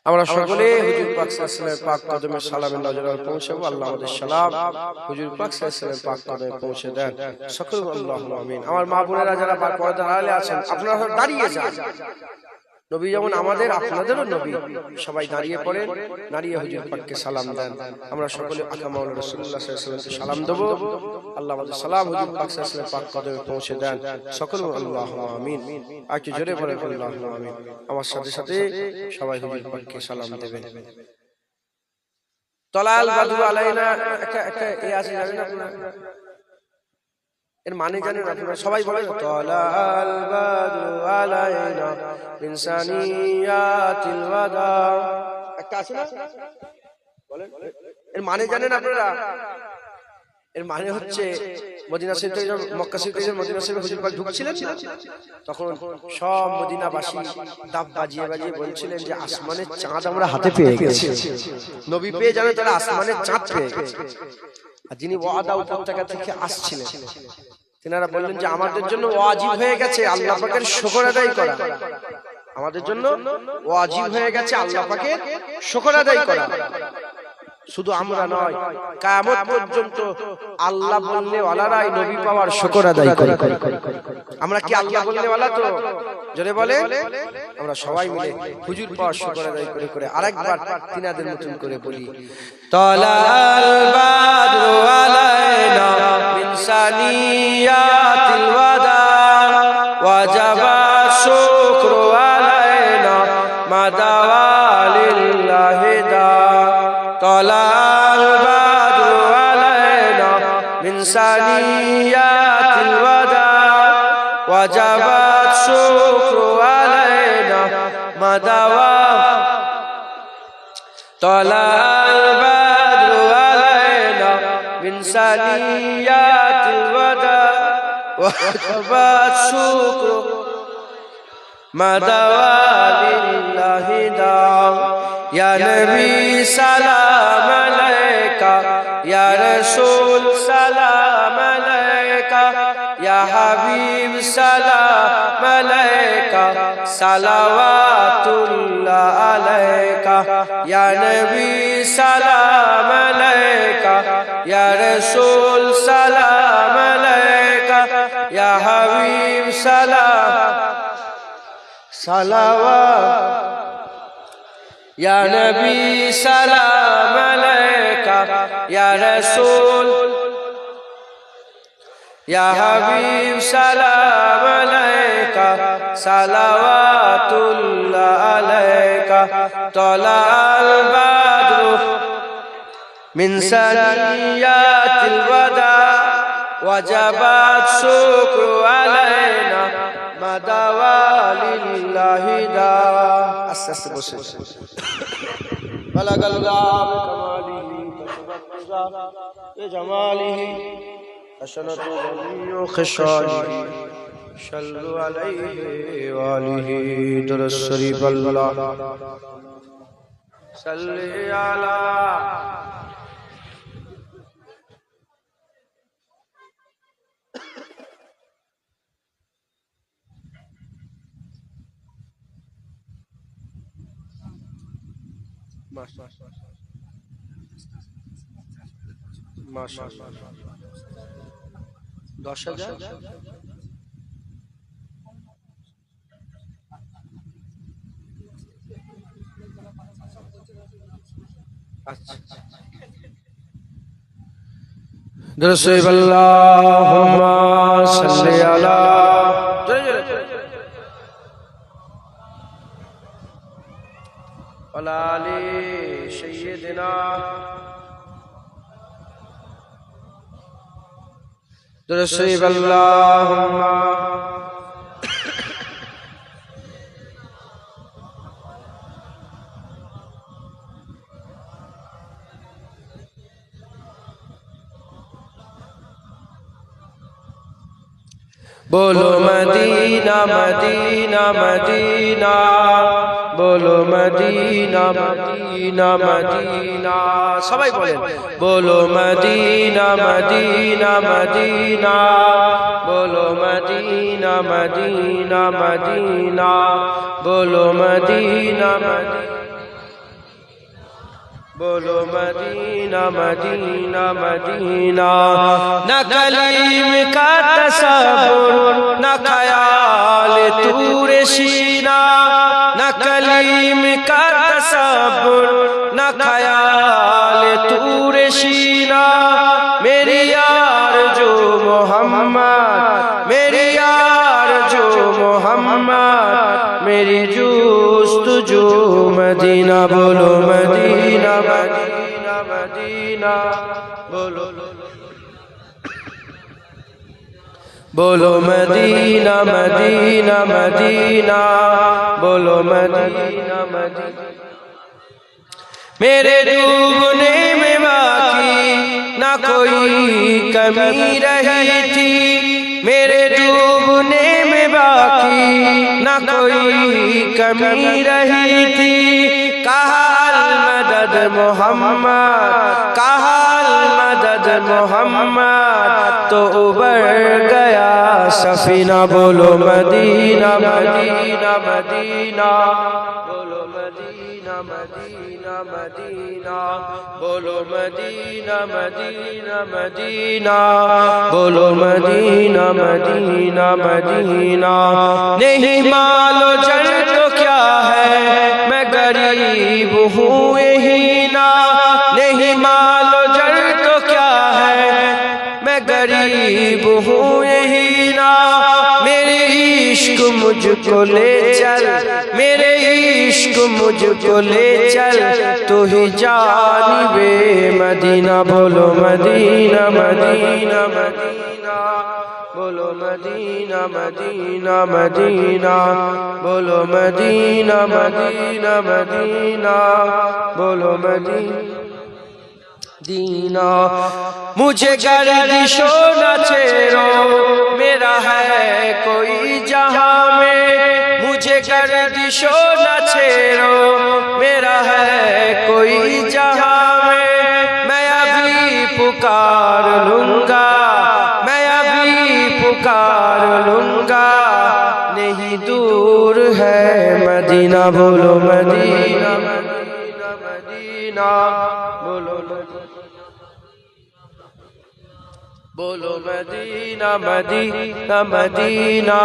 আমরা সকলে হুজুর পাক সাল্লাল্লাহু আলাইহি ওয়াসাল্লামের পাক কদমে সালামে নজরা পৌঁছাবো। আল্লাহ আমাদের সালাম হুজুর পাক সাল্লাল্লাহু আলাইহি ওয়াসাল্লামের পাক কদমে পৌঁছে দেন। সকল আল্লাহুম্মা আমিন। আমার মা বোনেরা যারা পর্দার আড়ালে আছেন, আপনারা দাঁড়িয়ে যান। নবী যেমন আমাদের, আপনাদেরও নবী, সবাই দাঁড়িয়ে পড়েন, দাঁড়িয়ে হুজুর পাককে সালাম দেন। আমরা সকলে আকা মাওলানা রাসূলুল্লাহ সাল্লাল্লাহু আলাইহি ওয়াসাল্লামকে সালাম দেব। আল্লাহ আমাদের সালাম হুজুর পাক সাল্লাল্লাহু আলাইহি ওয়াসাল্লামের পাক কদমে পৌঁছে দেন। সকল আল্লাহুম্মা আমিন। আর কি জোরে বলেন আল্লাহুম্মা আমিন। আমার সাথে সাথে সবাই হুজুর পাককে সালাম দেবেন। তলাল বাদু আলাইনা, একটা এই আছে জানেন আপনারা? এর মানে জানেন আপনারা? সবাই বলেন তলাল বাদু আলাইনা ইনসানিয়াতিল ওয়াদা, একটা আছে না? বলেন এর মানে জানেন আপনারা? এর মানে হচ্ছে মদিনা শরীফ থেকে যখন মক্কা শরীফ থেকে মদিনা শরীফে হুজুর পাক ঢুকছিলেন না, তখন সব মদিনাবাসী দাব বাজিয়ে বাজিয়ে বলছিলেন যে আসমানের চাঁদ আমরা হাতে পেয়ে গেছি। নবী পেয়ে যাবে, তারা আসমানের চাঁদ পেয়ে গেছে। আর যিনি ওয়াদা উপত্যকা থেকে আসছিলেন, তিনারা বললেন যে আমাদের জন্য ওয়াজিব হয়ে গেছে আল্লাহ পাকের শুকর আদায় করা, আমাদের জন্য ওয়াজিব হয়ে গেছে আল্লাহ পাকের শুকর আদায় করা। শুধু আমরা নয়, কিয়ামত পর্যন্ত আল্লাহ বললে ওয়ালারাই নবী পাওয়ার শুকর আদায় করে। আমরা কি আল্লাহ বললে ওয়ালা তো? জোরে বলে। আমরা সবাই মিলে হুজুর পাওয়ার শুকর আদায় করে করে আরেকবার তিনাদের মতন করে বলি তালাল বাদরু আলাইনা মিন সানিয়াতিল ওয়াদা ওয়াজাবা শুকরু আলাইনা মাদাওয়ালিল্লাহি দা। طلع البدر علينا من ثنيات الوداع وجب الشكر علينا ما دام. طلع البدر علينا من ثنيات الوداع وجب الشكر ما دام لله دام. يا نبي سلام عليك يا رسول سلام علیکہ یا حبیب سلام علیکہ صلوات اللہ علیکہ یا نبی سلام علیکہ یا رسول سلام علیکہ یا حبیب صلوات یا نبی سلام علیکہ یا رسول یا حبیب سلام علیکہ صلوات اللہ علیکہ طلع البدر من ثنیات الوداع وجبت شکر علینا مدواللہ دا اسس بسے بلغ اللہ بکمالہ جمالہ حسنت جمیع خصالہ صلو علیہ وآلہ درس شریف اللہ صلی علی ماشاءاللہ 10,000 درس اللہم صلی علی وعلی سیدنا درس اللہم بولو مدینہ مدینہ مدینہ بولو مدینہ مدینہ مدینہ سبائی بولیں بولو مدینہ مدینہ مدینہ بولو مدینہ مدینہ مدینہ بولو مدینہ مدینہ بولو مدینہ مدینہ مدینہ نہ کلیم کا تصور نہ خیال طور سینہ نہ کلیم کا تصور نہ خیال طور سینہ میری یار جو محمد میری یار جو محمد میری جستجو مدینہ بولو مدینہ مدینہ مدینہ بولو بولو مدینہ مدینہ مدینہ بولو مدینہ مدینہ میرے ڈوبنے میں باقی نہ کوئی کمی رہی تھی میرے ڈوبنے میں باقی نہ کوئی کمی رہی تھی کہا المدد محمد کہا المدد محمد تو ابھر گیا سفینہ بولو مدینہ مدینہ مدینہ بولو مدینہ مدینہ مدینہ بولو مدینہ مدینہ مدینہ بولو مدینہ مدینہ مدینہ نہیں مال و جن تو کیا ہے میں غریب ہوں یہی نا نہیں مال و جن تو کیا ہے میں غریب ہوں یہی نا میرے عشق مجھ کو لے چل میرے عشق مجھ کو لے چل تو ہی جانب مدینہ بولو مدینہ مدینہ مدینہ بولو مدینہ مدینہ مدینہ بولو مدینہ مدینہ مدینہ بولو مدینہ دینا مجھے گردش و نہ چھیڑو میرا ہے کوئی جہاں میں مجھے گردش و نہ چھیڑو میرا ہے کوئی جہاں میں ابھی पुकार लूंगा, मैं अभी पुकार लूंगा, नहीं दूर है मदीना। बोलो मदीना मदीना मदीना, बोलो बोलो मदीना मदीना मदीना,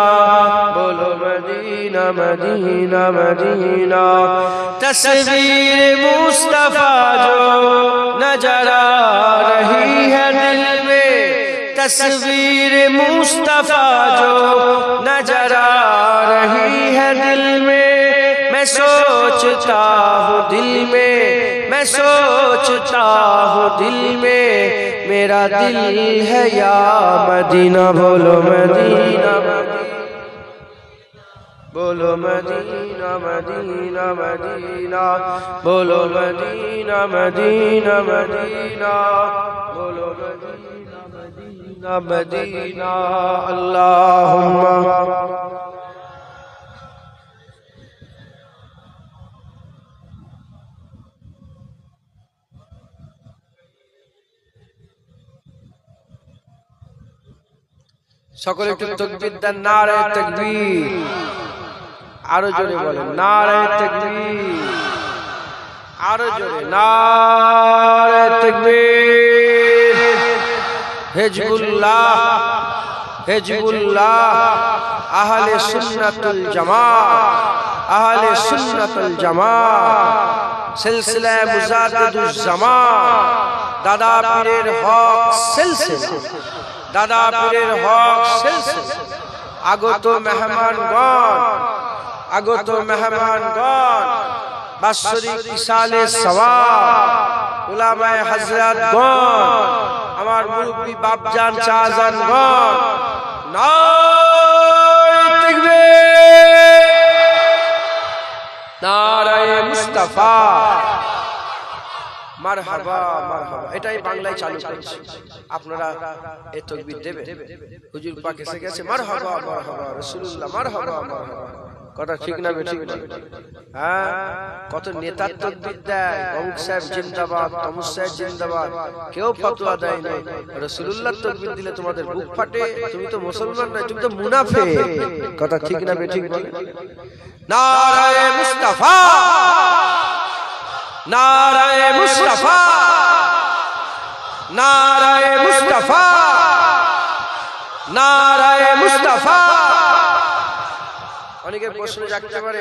बोलो मदीना मदीना मदीना। तस्वीर मुस्तफा जो नजर आ रही है दिल में, तस्वीर मुस्तफा जो नजर आ रही है दिल में, मैं सोचता हूँ दिल में, मैं सोचता हूँ दिल में, मेरा दिल है या मदीना। बोलो मदीना बोलो मदीना मदीना मदीना, बोलो मदीना मदीना मदीना, बोलो मदीना मदीना मदीना। अल्लाहुम्मा সকলে একটু তাকবীর দেন, নারে তাকবীর। আরো জোরে বলেন নারে তাকবীর, আরো জোরে নারে তাকবীর। হিজবুল্লাহ হিজবুল্লাহ, আহলে সুন্নাতুল জামাত, আহলে সুন্নাতুল জামাত, সিলসিলা মুজাদ্দিদুজ জামান, দাদা পীরের হক সিলসিলা, দাদা পীরের হক সিলসিলা। আগত মেহমানগণ, আগত মেহমানগণ, বাৎসরিক ইসালে সওয়াব উলামায়ে হযরতগণ, আমার মুরব্বি বাপজান চাচাজানগণ, নারে তাকবীর, নারে মুস্তাফা, মারহাবা মারহাবা। এটাই বাংলায় চালু করেছি, আপনারা এই তাকবীর দেবেন। হুজুর পাক এসে গেছে, মারহাবা মারহাবা রাসূলুল্লাহ, মারহাবা মারহাবা। কথা ঠিক না বেঠিক? হ্যাঁ, কত নেতার তাকবীর দেয়, অমুক সাহেব জিন্দাবাদ, তমুক সাহেব জিন্দাবাদ, কেউ ফতোয়া দেয় না। রাসূলুল্লাহ তাকবীর দিলে তোমাদের বুক ফাটে, তুমি তো মুসলমান নয়, তুমি তো মুনাফিক। কথা ঠিক না বেঠিক বলে? নারে মুস্তাফা, নারে মুস্তাফা, নারে মুস্তাফা, নারে মুস্তাফা। অনেকে প্রশ্ন জাগতে পারে,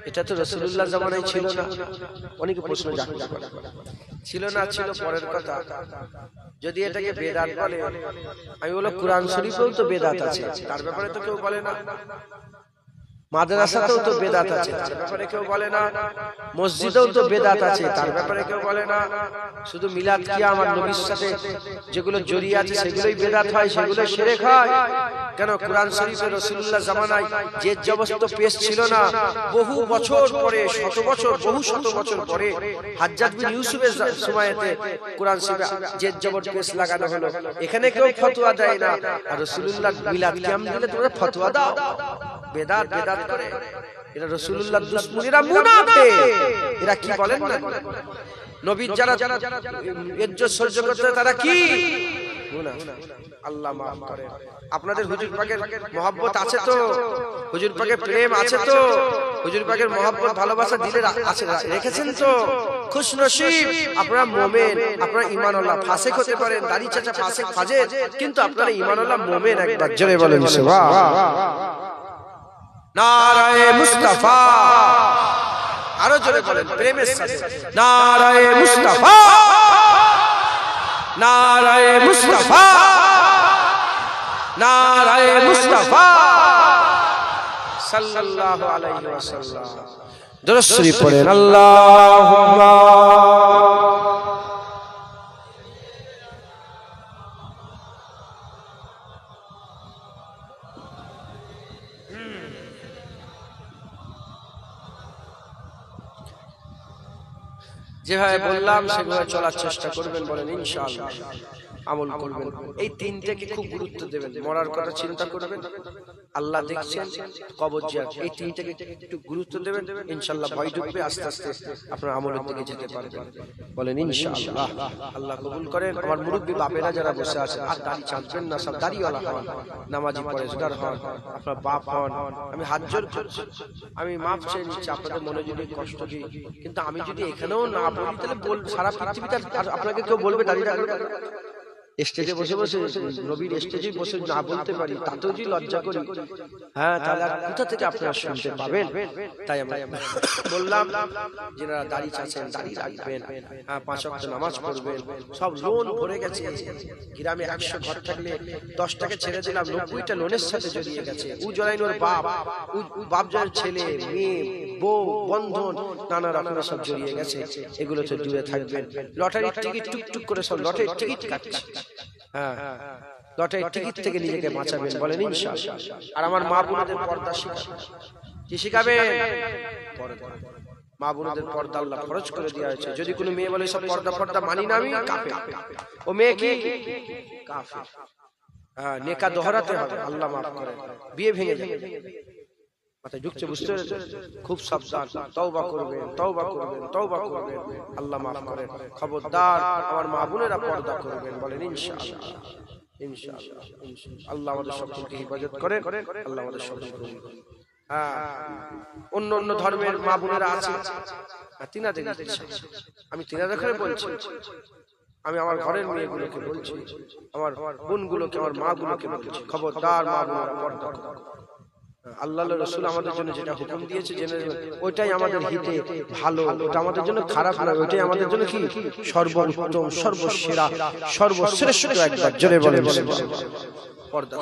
এটা তো রাসূলুল্লাহ জামানায় ছিল না। অনেকে প্রশ্ন জাগতে পারে, ছিল না ছিল পরের কথা। যদি এটাকে বেদাত বলে, আমি বলবো কোরআন শরীফেও তো বেদাত আছে, তার ব্যাপারে তো কেউ বলে না। মাদ্রাসাতেও তো বেদাত আছে, তার ব্যাপারে কেউ বলে না। মসজিদেও তো বেদাত আছে, তার ব্যাপারে কেউ বলে না। শুধু মিলাদ কি আমার নবীর সাথে যেগুলো জড়িয়ে আছে সেগুলোই বেদাত হয়, সেগুলো শিরক হয়। কেন? কোরআন শরীফে রাসূলুল্লাহ জামানায় যে জবরদস্ত পেশ ছিল না, বহু বছর পরে, শত বছর, বহু শত বছর পরে হাজ্জাজ বিন ইউসুফের সময়তে কোরআন শরীফে যে জবর পেশ লাগানো হলো। এখানে কেউ ফতোয়া দেয় না, আর রাসূলুল্লাহ মিলাদ কিয়াম দিলে তোমরা ফতোয়া দাও। বেদাত বেদাত করে এরা রাসূলুল্লাহ দুশমন, এরা মুনাফিক। এরা কি বলেন না, নবীর যারা ইজ্জত সহ্য করতে তারা কি মুনাফিক। আল্লাহ মাফ করে। আপনাদের হুজুর পাকের মহব্বত আছে তো? হুজুর পাকের প্রেম আছে তো? হুজুর পাকের মহব্বত ভালোবাসা দিলে আছে, রেখেছেন তো? খুশনসিব আপনারা মুমিন, আপনারা ঈমানওয়ালা। ফাসিক হতে পারেন, দাড়ি চাচা ফাসিক ফাজের, কিন্তু আপনারা ঈমানওয়ালা মুমিন। একবার জোরে বলেন সুবহান। নারায়ে মুস্তাফা, আরো জোরে বলেন প্রেমের সাথে, নারায়ে মুস্তাফা, নারায়ে মুস্তাফা, নারায়ে মুস্তাফা সাল্লাল্লাহু আলাইহি ওয়াসাল্লাম। দুরূদ শরীফ পড়েন, আল্লাহুম্মা যেভাবে বললাম সেভাবে চলার চেষ্টা করবেন, বলেন ইনশাআল্লাহ। আমল করবেন। এই তিনটাকে খুব গুরুত্ব দেবেন। মরার কথা চিন্তা করবেন, আল্লাহ দেখছেন, কবর জিয়ারত, এই তিনটাকে একটু গুরুত্ব দেবেন। ইনশাআল্লাহ ভয় ঢুকবে, আস্তে আস্তে আপনার আমলের দিকে যেতে পারবেন। বলেন ইনশাআল্লাহ। আল্লাহ কবুল করেন। আমার মুরব্বী বাপেরা যারা বসে আছেন, আর দাড়ি চাঁদবেন না, সব দাড়িওয়ালা হন, নামাজি পরেশগার হন, আপনার বাপ হন। আমি হাত জোর করছি, আমি মাফ চেয়ে নিচ্ছি আপনাদের মনে যদি কষ্ট দিই, কিন্তু আমি যদি এখানেও না বলি তাহলে সারা পৃথিবীতে আর আপনাকে কেউ বলবে দাড়ি রাখবে। স্টেজে বসে বসে নবীর স্টেজে বসে না বলতে পারি, তাতেও যদি লজ্জা করি, হ্যাঁ, তাহলে আর কোথা থেকে আপনারা শুনতে পাবেন? তাই আমরা বললাম, যারা দাড়ি চাচ্ছেন দাড়ি রাখবেন, হ্যাঁ, 5 ওয়াক্ত নামাজ পড়বেন। সব লোন ভরে গেছে গ্রামে, 100 ঘর থাকলে 10টাকে ছেড়ে দিলাম, 90টা লোনের সাথে জড়িয়ে গেছে। ও জড়াইনোর বাপ, ও বাপ যার ছেলে, মেয়ে, বউ, বন্ধন, নানা রকমের সব জড়িয়ে গেছে। এগুলো তো দূরে থাকবেন। লটারির টিকিট টুকটুক করে সব লটারির টিকিট কাটছে, হ্যাঁ, লটারির টিকিট থেকে নিজেকে বাঁচাবেন। বলেন ইনশাআল্লাহ। আর আমার মা বোনদের পর্দা শিখাবেন। কি শিখাবেন? মা বোনদের পর্দা আল্লাহ ফরজ করে দেওয়া হয়েছে। যদি কোনো মেয়ে বলে সব পর্দা মানি না, আমি কাফের, ও মেয়ে কি কাফের। হ্যাঁ, নেকা দোহরাতে হবে, আল্লাহ মাফ করেন, বিয়ে ভেঙে যাবে। মাথায় ঢুকছে, বুঝতে পেরেছেন? খুব সাবধান, তওবা করবেন, তওবা করবেন, তওবা করবেন, আল্লাহ মাফ করেন। খবরদার আমার মা বোনেরা পর্দা করবেন। বলেন ইনশাআল্লাহ, ইনশাআল্লাহ, ইনশাআল্লাহ। আল্লাহ আমাদের সকলকে হিফাজত করেন, আল্লাহ আমাদের সকলকে। হ্যাঁ, অন্য অন্য ধর্মের মা বোনেরা আছে, তিনাদের ইচ্ছা, আমি তিনাদের করে বলছি, আমি আমার ঘরের মেয়েগুলোকে বলছি, আমার বোনগুলোকে, আমার মা গুলোকে বলছি, খবরদার মা বোনেরা পর্দা করুন। আল্লাহ রাসূল আমাদের জন্য যেটা হুকুম দিয়েছে জেনে ওইটাই আমাদের হিতে ভালো, ওটা আমাদের জন্য খারাপ নয়, ওইটাই আমাদের জন্য কি সর্বোত্তম, সর্বসেরা, সর্বশ্রেষ্ঠ। একবার জোরে বলেন পর্দা,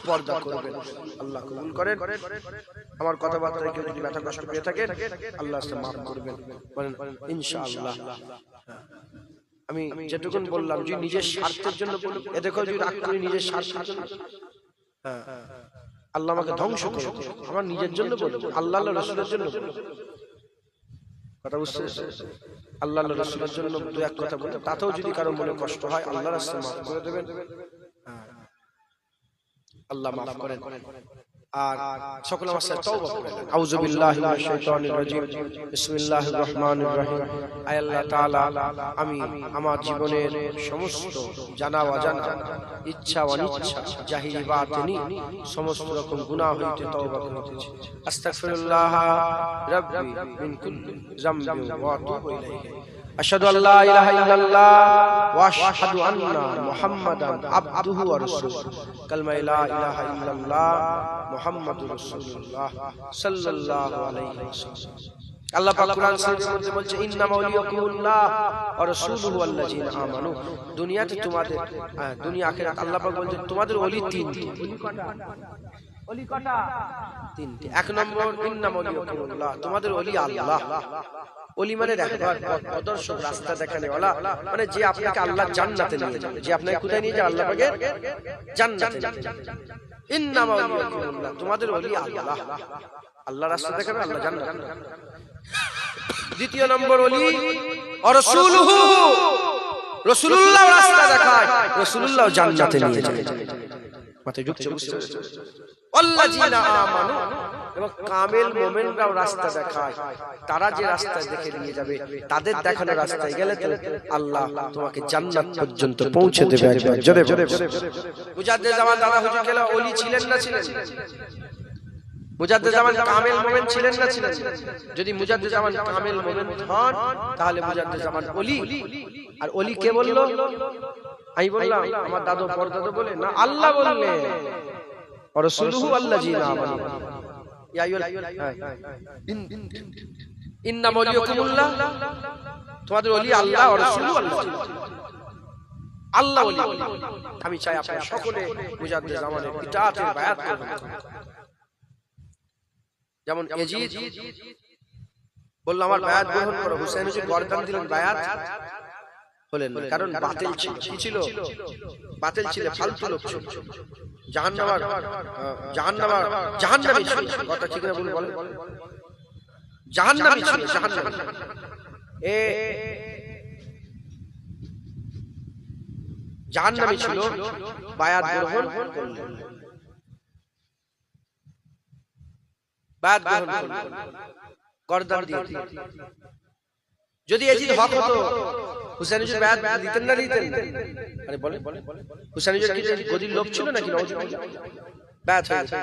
পর্দা করবেন। আল্লাহ কবুল করেন। আমার কথাবার্তায় কেউ যদি ব্যথা কষ্ট পেয়ে থাকেন, আল্লাহ মাফ করবেন। বলেন ইনশাআল্লাহ। আমি যেটুকুন বললাম, যদি নিজের স্বার্থের জন্য বলি, এ দেখো যদি রাগ করি নিজের স্বার্থের জন্য, হ্যাঁ, আল্লাহ আমাকে ধ্বংস করে, আমার নিজের জন্য বলবো, আল্লাহ রাসূলের জন্য কথা বুঝতে, আল্লাহ রাসূলের জন্য দু এক কথা বলতে, তাতেও যদি কারো মনে কষ্ট হয়, আল্লাহর রাস্তায় মাফ করে দেবেন, আল্লাহ মাফ করেন। আর সকল আমার সাথে তওবা করেন। আউযু বিল্লাহি মিনাশ শাইতানির রাজীম, বিসমিল্লাহির রহমানির রহিম। আয় আল্লাহ তাআলা, আমি আমার জীবনের সমস্ত জানা অজানা, ইচ্ছা অনিচ্ছা, জাহিরি বাতিনি সমস্ত রকম গুনাহ হইতে তওবা করিতেছি। আস্তাগফিরুল্লাহ রাব্বি মিন কুল্লি যামবিন ওয়া আতুবু ইলাইহি। আশহাদু আল্লা ইলাহা ইল্লাল্লাহ ওয়া আশহাদু আন্না মুহাম্মাদান আবদুহু ওয়া রাসূলুহু। কালমা লা ইলাহা ইল্লাল্লাহ মুহাম্মাদুর রাসূলুল্লাহ সাল্লাল্লাহু আলাইহি ওয়াসাল্লাম। আল্লাহ পাক কুরআন শরীফের মধ্যে বলছে, ইন্নামা ওয়ালিয়াকুমুল্লাহ ওয়া রাসূলুহু ওয়াল্লাযিনা আমানু। দুনিয়াতে তোমাদের, দুনিয়া আখিরাত, আল্লাহ পাক বলছে তোমাদের ওলি তিনটি। ওলি কটা? তিনটি। এক নম্বর, ইন্নামা ওয়ালিয়াকুমুল্লাহ, তোমাদের ওলি আল্লাহ। ওলি মানে রাহবার, পথপ্রদর্শক, রাস্তা দেখানেওয়ালা, মানে যে আপনাকে আল্লাহ জান্নাতে নিয়ে যাবে, যে আপনাকে কোথায় নিয়ে যাবে? আল্লাহ পাকের জান্নাতে। ইন্নামা ওয়ালিয়াকুমুল্লাহ, তোমাদের ওলি আল্লাহ, আল্লাহ রাস্তা দেখাবে, আল্লাহ জান্নাতে। দ্বিতীয় নম্বর ওলি রাসূলুহু, রাসূলুল্লাহ রাস্তা দেখায়, রাসূলুল্লাহ জান্নাতে নিয়ে যায়। মাথায় ঢুকছে, বুঝতে পেরেছেন? আল্লাযিনা আমানু, এবং কামেল মুমিনরাও রাস্তা দেখায়, তারা যে রাস্তা দেখে নিয়ে যাবে, তাদের দেখানো রাস্তায় গেলে তো আল্লাহ তোমাকে জান্নাত পর্যন্ত পৌঁছে দেবে। একবার জোরে জোরে। মুজাদ্দিদ জামান দাদা হুজুর কেলা ওলি ছিলেন না ছিলেন? মুজাদ্দিদ জামান কামেল মুমিন ছিলেন না ছিলেন? যদি মুজাদ্দিদ জামান কামেল মুমিন হন, তাহলে মুজাদ্দিদ জামান ওলি। আর ওলি কে বললো? আমি বললাম, আমার দাদু পরদাদু বলে না, আল্লাহ বললেন রাসূলুহু আল্লাযিনা আমানু। ইন্নামা ওয়ালিয়াকুমুল্লাহ, তোমাদের ওলি আল্লাহ, রাসূলুহু আল্লাযিনা, আল্লাহ ওলি। আমি চাই আপনারা সকলে মুজাদ্দিদ জামানের ইতাআতের বায়াত করবেন। যেমন ইয়াজিদ বলল আমার বায়াত গ্রহণ করো, হুসাইন হুজুর গর্দান দিলেন, বায়াত হলেন না, কারণ বাতিল ছিল। কি ছিল? বাতিল ছিল, ফালতু লোক ছিল, জাহান্নামী ছিল। কথা ঠিক না ভুল বলেন? জাহান্নামী ছিল, জাহান্নামী। জাহান্নামী ছিল, বায়াত গ্রহণ করলেন, বায়াত গ্রহণ করলেন, গর্দান দিয়ে দিলেন। যদি এই জিনিস হক হতো, হুসাইন হুজুর বায়াত দিতেন না দিতেন? আরে বলে, হুসাইন হুজুর কি গদির লোক ছিল নাকি? বায়াত হয়েছে।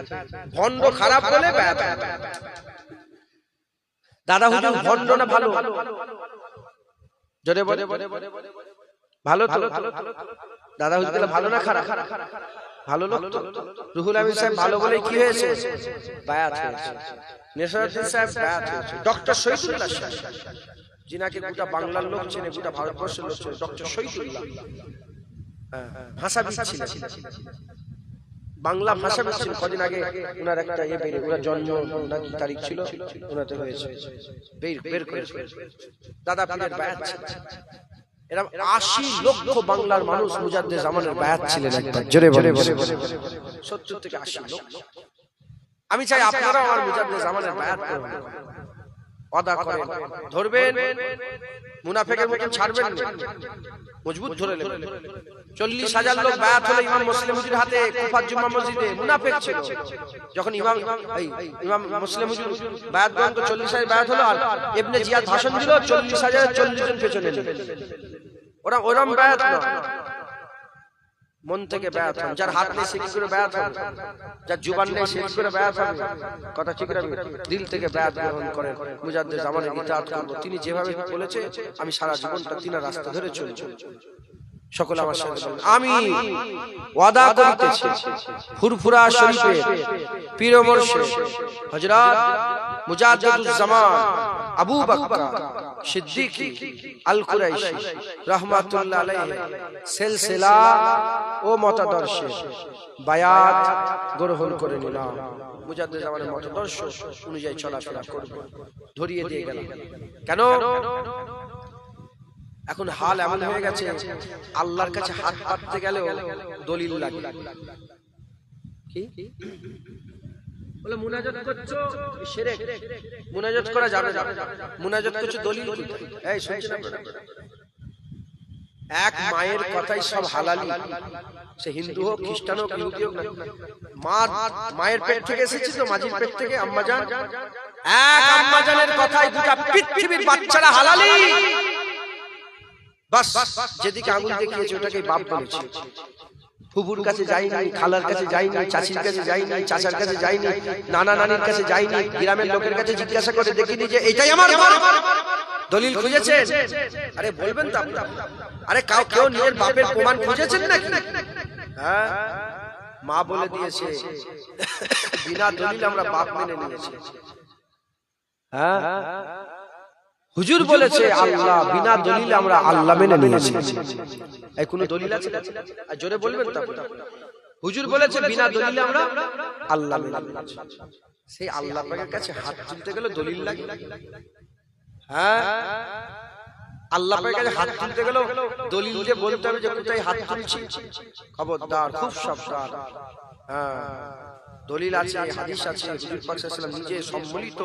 ভণ্ড খারাপ বলে বায়াত। দাদা হুজুর ভণ্ড না ভালো? জোরে বলে। ভালো তো? দাদা হুজুর ভালো না খারাপ? ভালো লোক তো। রুহুল আমিন সাহেব ভালো বলে কি হয়েছে? বায়াত হয়েছে। নেসারউদ্দিন সাহেব বায়াত হয়েছে। ডক্টর শহীদুল্লাহ সাহেব, যিনাকে গোটা বাংলার লোক চেনে, গোটা ভারতবর্ষের লোক চেনে, ডক্টর শহীদুল্লাহ ভাষাবিদ ছিলেন, বাংলা ভাষাবিদ ছিলেন। কদিন আগে ওনার একটা বেরিয়ে, ওনার জন্ম নাকি তারিখ ছিল, ওনাতে হয়েছে, বের করেছে। দাদা পীরের বায়াত ছিল। এরকম ৮০ লক্ষ বাংলার মানুষ মুজাদ্দেদ জামানের বায়াত ছিলেন একবার। জোরে বলে। ৭০ থেকে ৮০ লক্ষ। আমি চাই আপনারা আমার মুজাদ্দেদ জামানের বায়াত করবেন, ওয়াদা করেন, ধরবেন, মুনাফিকের মতো ছাড়বেন না, মজবুত ধরে নেবেন। ৪০,০০০ লোক বায়াত হলো ইমাম মুসলিম হুজুর হাতে কুফার জুম্মা মসজিদে। মুনাফিক ছিল। যখন ইমাম মুসলিম হুজুর বায়াত গ্রহণ করে ৪০,০০০ বায়াত হলো, আর ইবনে জিয়াদ ভাষণ দিল, ৪০,০০০ ৪০ জন পেছনে নিলেন। ওরম বায়াত না, মন থেকে বায়াত হন। যার হাত নেই সে কি করে বায়াত হবে? যার জুবান নেই সে কি করে বায়াত হবে? কথা ঠিক রাখবেন। দিল থেকে বায়াত গ্রহণ করেন, মুজাদ্দেদ জামানের ইতাআত করব। তিনি যেভাবে বলেছে আমি সারা জীবনটা তিনার রাস্তা ধরে চলছি। সকলে আমার সাথে বলেন আমি ওয়াদা করিতেছি ফুরফুরা শরীফে পীর ও মুর্শিদ হযরত মুজাদ্দিদুজ জামান আবু বকর সিদ্দিকী আল কুরাইশি রাহমাতুল্লাহ আলাইহি সিলসিলা ও মতাদর্শে বায়াত গ্রহণ করে নিলাম। মুজাদ্দিদ জামানের মতাদর্শ অনুযায়ী চলাফেরা করব। ধরিয়ে দিয়ে গেলাম। কেন? এখন হাল এমন হয়ে গেছে, আল্লাহর কাছে হাত পাততে গেলেও দলিল লাগে। কি বলে মুনাজাত করছো শিরক, মুনাজাত করা যাবে না, মুনাজাত করছো দলিল কি? এই শুনছেন আপনারা? এক মায়ের কথাই সব হালালি, সে হিন্দু হোক, খ্রিস্টান হোক, ইহুদি হোক, মায়ের পেট থেকে এসেছে তো, মাঝির পেট থেকে আম্মাজান, এক আম্মাজানের কথাই গোটা পৃথিবীর বাচ্চারা হালালি। বাস যেদিকে আঙুল দেখিয়েছে ওটাকে বাপ বলেছে। ফুফুর কাছে যাইনি, খালার কাছে যাইনি, চাচির কাছে যাইনি, চাচার কাছে যাইনি, নানা নানির কাছে যাইনি, গ্রামের লোকের কাছে জিজ্ঞাসা করে দেখিনি যে এটাই আমার মা। দলিল খুঁজেছেন? আরে বলবেন তো আপনি। আরে কেউ নিজের বাপের প্রমাণ খুঁজেছেন নাকি? হ্যাঁ, মা বলে দিয়েছে, বিনা দলিল আমরা বাপ মেনে নিয়েছি। হ্যাঁ, হুজুর বলেছে আল্লাহ, বিনা দলিলে আমরা আল্লাহ মেনে নিয়েছি। এই কোন দলিল আছে? আর জোরে বলবেন তো। হুজুর বলেছে বিনা দলিলে আমরা আল্লাহ মেনে নিয়েছি। সেই আল্লাহ পাকের কাছে হাত তুলতে গেলে দলিল লাগে। হ্যাঁ, আল্লাহ পাকের কাছে হাত তুলতে গেলে দলিল দিয়ে বলতে হবে যে কোথায় হাত তুলছি। খবরদার, খুব সাবধান। হ্যাঁ, দলিল আছে, হাদিস আছে। হুজুর পাক সাল্লাল্লাহু আলাইহি ওয়াসাল্লাম নিজে সম্মিলিত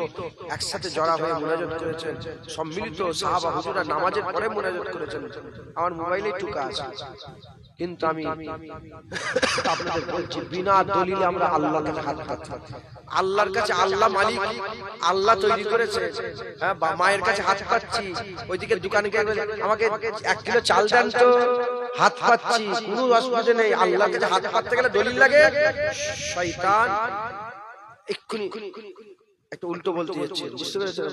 একসাথে জড়া হয়ে মুনাজাত করেছেন। সম্মিলিত সাহাবা হুজুররা নামাজের পরে মুনাজাত করেছেন। আমার মোবাইলে টুকা আছে, কিন্তু আমি আপনাদের বলছি বিনা দলিলে আমরা আল্লাহর কাছে হাত পাতছি। আল্লাহর কাছে, আল্লাহ মালিক, আল্লাহ তৈরি করেছে। হ্যাঁ, মায়ের কাছে হাত পাচ্ছি, ওইদিকে দোকানে গিয়ে আমাকে 1 কিলো চাল দেন তো, হাত পাচ্ছি, কোনো অসুবিধা নেই। আল্লাহর কাছে হাত পাততে গেলে দলিল লাগে। শয়তান এক্ষুনি একটা উল্টো বলতে যাচ্ছে, বুঝতে পেরেছেন?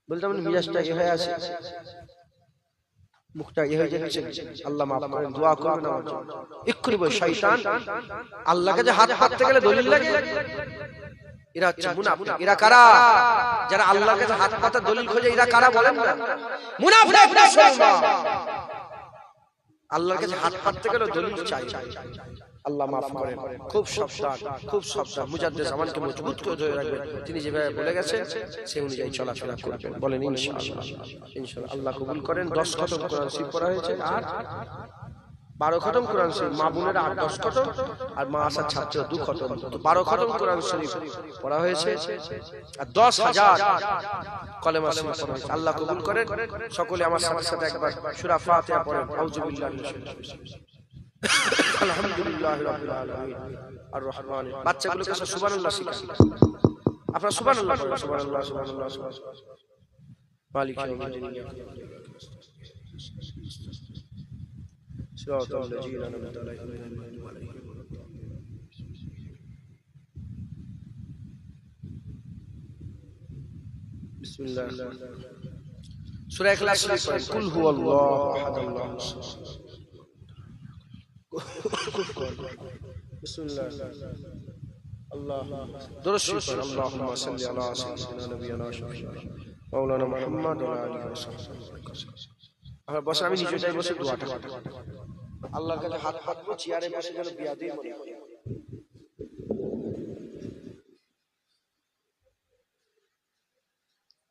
বলতাম মিজাজটা এ হয়ে আছে, মুখটা এ হয়ে যাচ্ছে। আল্লাহ মাফ করেন, দোয়া করবেন আমার জন্য। এক্ষুনি বল, শয়তান আল্লাহর কাছে হাত পাততে গেলে দলিল লাগে। এরা হচ্ছে মুনাফিক। এরা কারা? যারা আল্লাহর কাছে হাত পাতার দলিল খোঁজে, এরা কারা বলেন না? মুনাফিক মুসলমান। আল্লাহর কাছে হাত পাততে গেলে দলিল চাই। আল্লাহ মাফ করেন। খুব সাবধান, খুব সাবধান। মুজাদ্দিদ জামানকে মজবুত করে ধরে রাখবেন। তিনি যেভাবে বলে গেছেন সেই অনুযায়ী চলাফেরা করবেন। বলেন ইনশাআল্লাহ। ইনশাআল্লাহ আল্লাহ কবুল করেন। 10 খতম কোরআন শরীফ পড়া হয়েছে। আর 12 খতম কোরআন শরীফ, মা বোনেরা 8-10 খতম, আর মা আসার ছাত্র 2 খতম, তো 12 খতম কোরআন শরীফ পড়া হয়েছে, আর 10,000 কলেমা শরীফ পড়া হয়েছে। আল্লাহ কবুল করেন। সকলে আমার সাথে সাথে একবার সূরা ফাতিহা পড়েন। আউযু বিল্লাহি মিনাশ শাইতানির রাজিম। আলহামদুলিল্লাহি রাব্বিল আলামিন আর রহমানির। বাচ্চাগুলোকে সুবহানাল্লাহ শিখান। আপনারা সুবহানাল্লাহ পড়েন। সুবহানাল্লাহ সুবহানাল্লাহ সুবহানাল্লাহ। মালিক ইয়াউমিদ্দিন। صراط الذين أنعمت عليهم غير المغضوب عليهم ولا الضالين. بسم الله. সূরা ইখলাস শরীফ পড়েন। কুল হুয়াল্লাহু আহাদ আল্লাহুস সামাদ। বিসমিল্লাহ। আল্লাহ দরুদ শরীফ পড়েন। আল্লাহুম্মা সাল্লি আলা সাইয়্যিদিনা নাবিয়িনা শাফিঈনা মাওলানা মুহাম্মদ ওয়া আলা আলিহি ওয়া সাহবিহি। আর বসে আমি নিজেটাই বসে দোয়াটা করি। আল্লাহর কাছে হাত পাতবো, চেয়ারে বসে যেন বিয়াদই মনে হয়।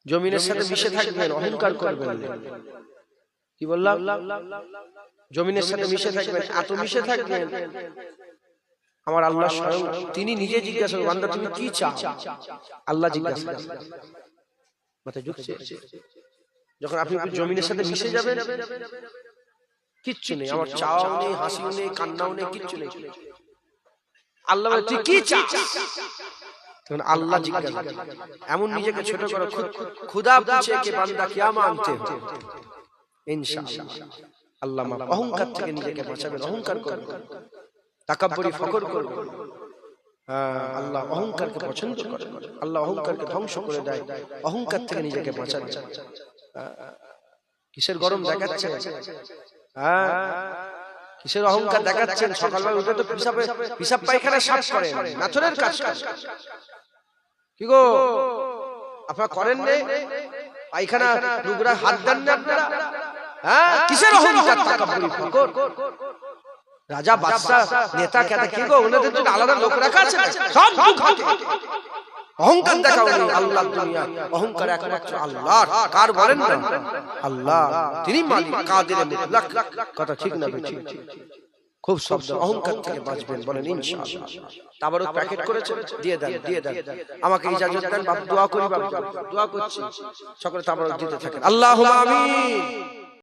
জমিনের সাথে মিশে থাকবেন, অহংকার করবেন না। কি বললাম? জমিনের সাথে মিশে থাকবেন, এত মিশে থাকবেন আমার আল্লাহ স্বয়ং তিনি নিজে জিজ্ঞাসা করবেন, বান্দা তুমি কি চাও? আল্লাহ জিজ্ঞাসা করবেন। মাথায় ঢুকছে? যখন আপনি জমিনের সাথে মিশে যাবেন, কিচ্ছু নেই, আমার চাওয়াও নেই, হাসিও নেই, কান্নাও নেই, কিচ্ছু নেই। আল্লাহ বলে তুই কি চাস? তখন আল্লাহ জিজ্ঞাসা এমন নিজেকে ছোট করো, খুদা पूछे कि বান্দা क्या मांगते हो, ইনশাআল্লাহ আল্লাহ অহংকার থেকে নিজেকে বাঁচাবেন। অহংকার করবেন, তাকাব্বুরি ফখর করবেন। আল্লাহ অহংকারকে পছন্দ করেন। আল্লাহ অহংকারকে ধ্বংস করে দেয়। অহংকার থেকে নিজেকে বাঁচাবেন। কিসের গরম দেখাচ্ছেন? কিসের অহংকার দেখাচ্ছেন? সকালবেলা উঠে তো পিসাব পায়খানা সাফ করেন, নাথরের কাজ করেন। কি গো আপনারা করেন না? পায়খানা নোংরা হাত দেন না আপনারা? কিসের অহংকার, তাকাব্বুরি ফখর? রাজা বাদশা নেতা কেতা কি গো, ওনাদের জন্য আলাদা লোক রাখা আছে? সব অহংকার দেখাও নেই। আল্লাহ দুনিয়া অহংকার একমাত্র আল্লাহর। কার বলেন না? আল্লাহ, তিনি মালিক, কাদের মুতলাক। কথা ঠিক না? ঠিক। খুব শব্দ। অহংকার থেকে বাঁচবেন, বলেন ইনশাআল্লাহ। তাবারক প্যাকেট করেছেন, দিয়ে দেন, দিয়ে দেন। আমাকে ইজাজত দেন বাবু, দোয়া করি বাবু, দোয়া করছি। সকলে তাবারক দিতে থাকেন। আল্লাহুম্মা আমিন।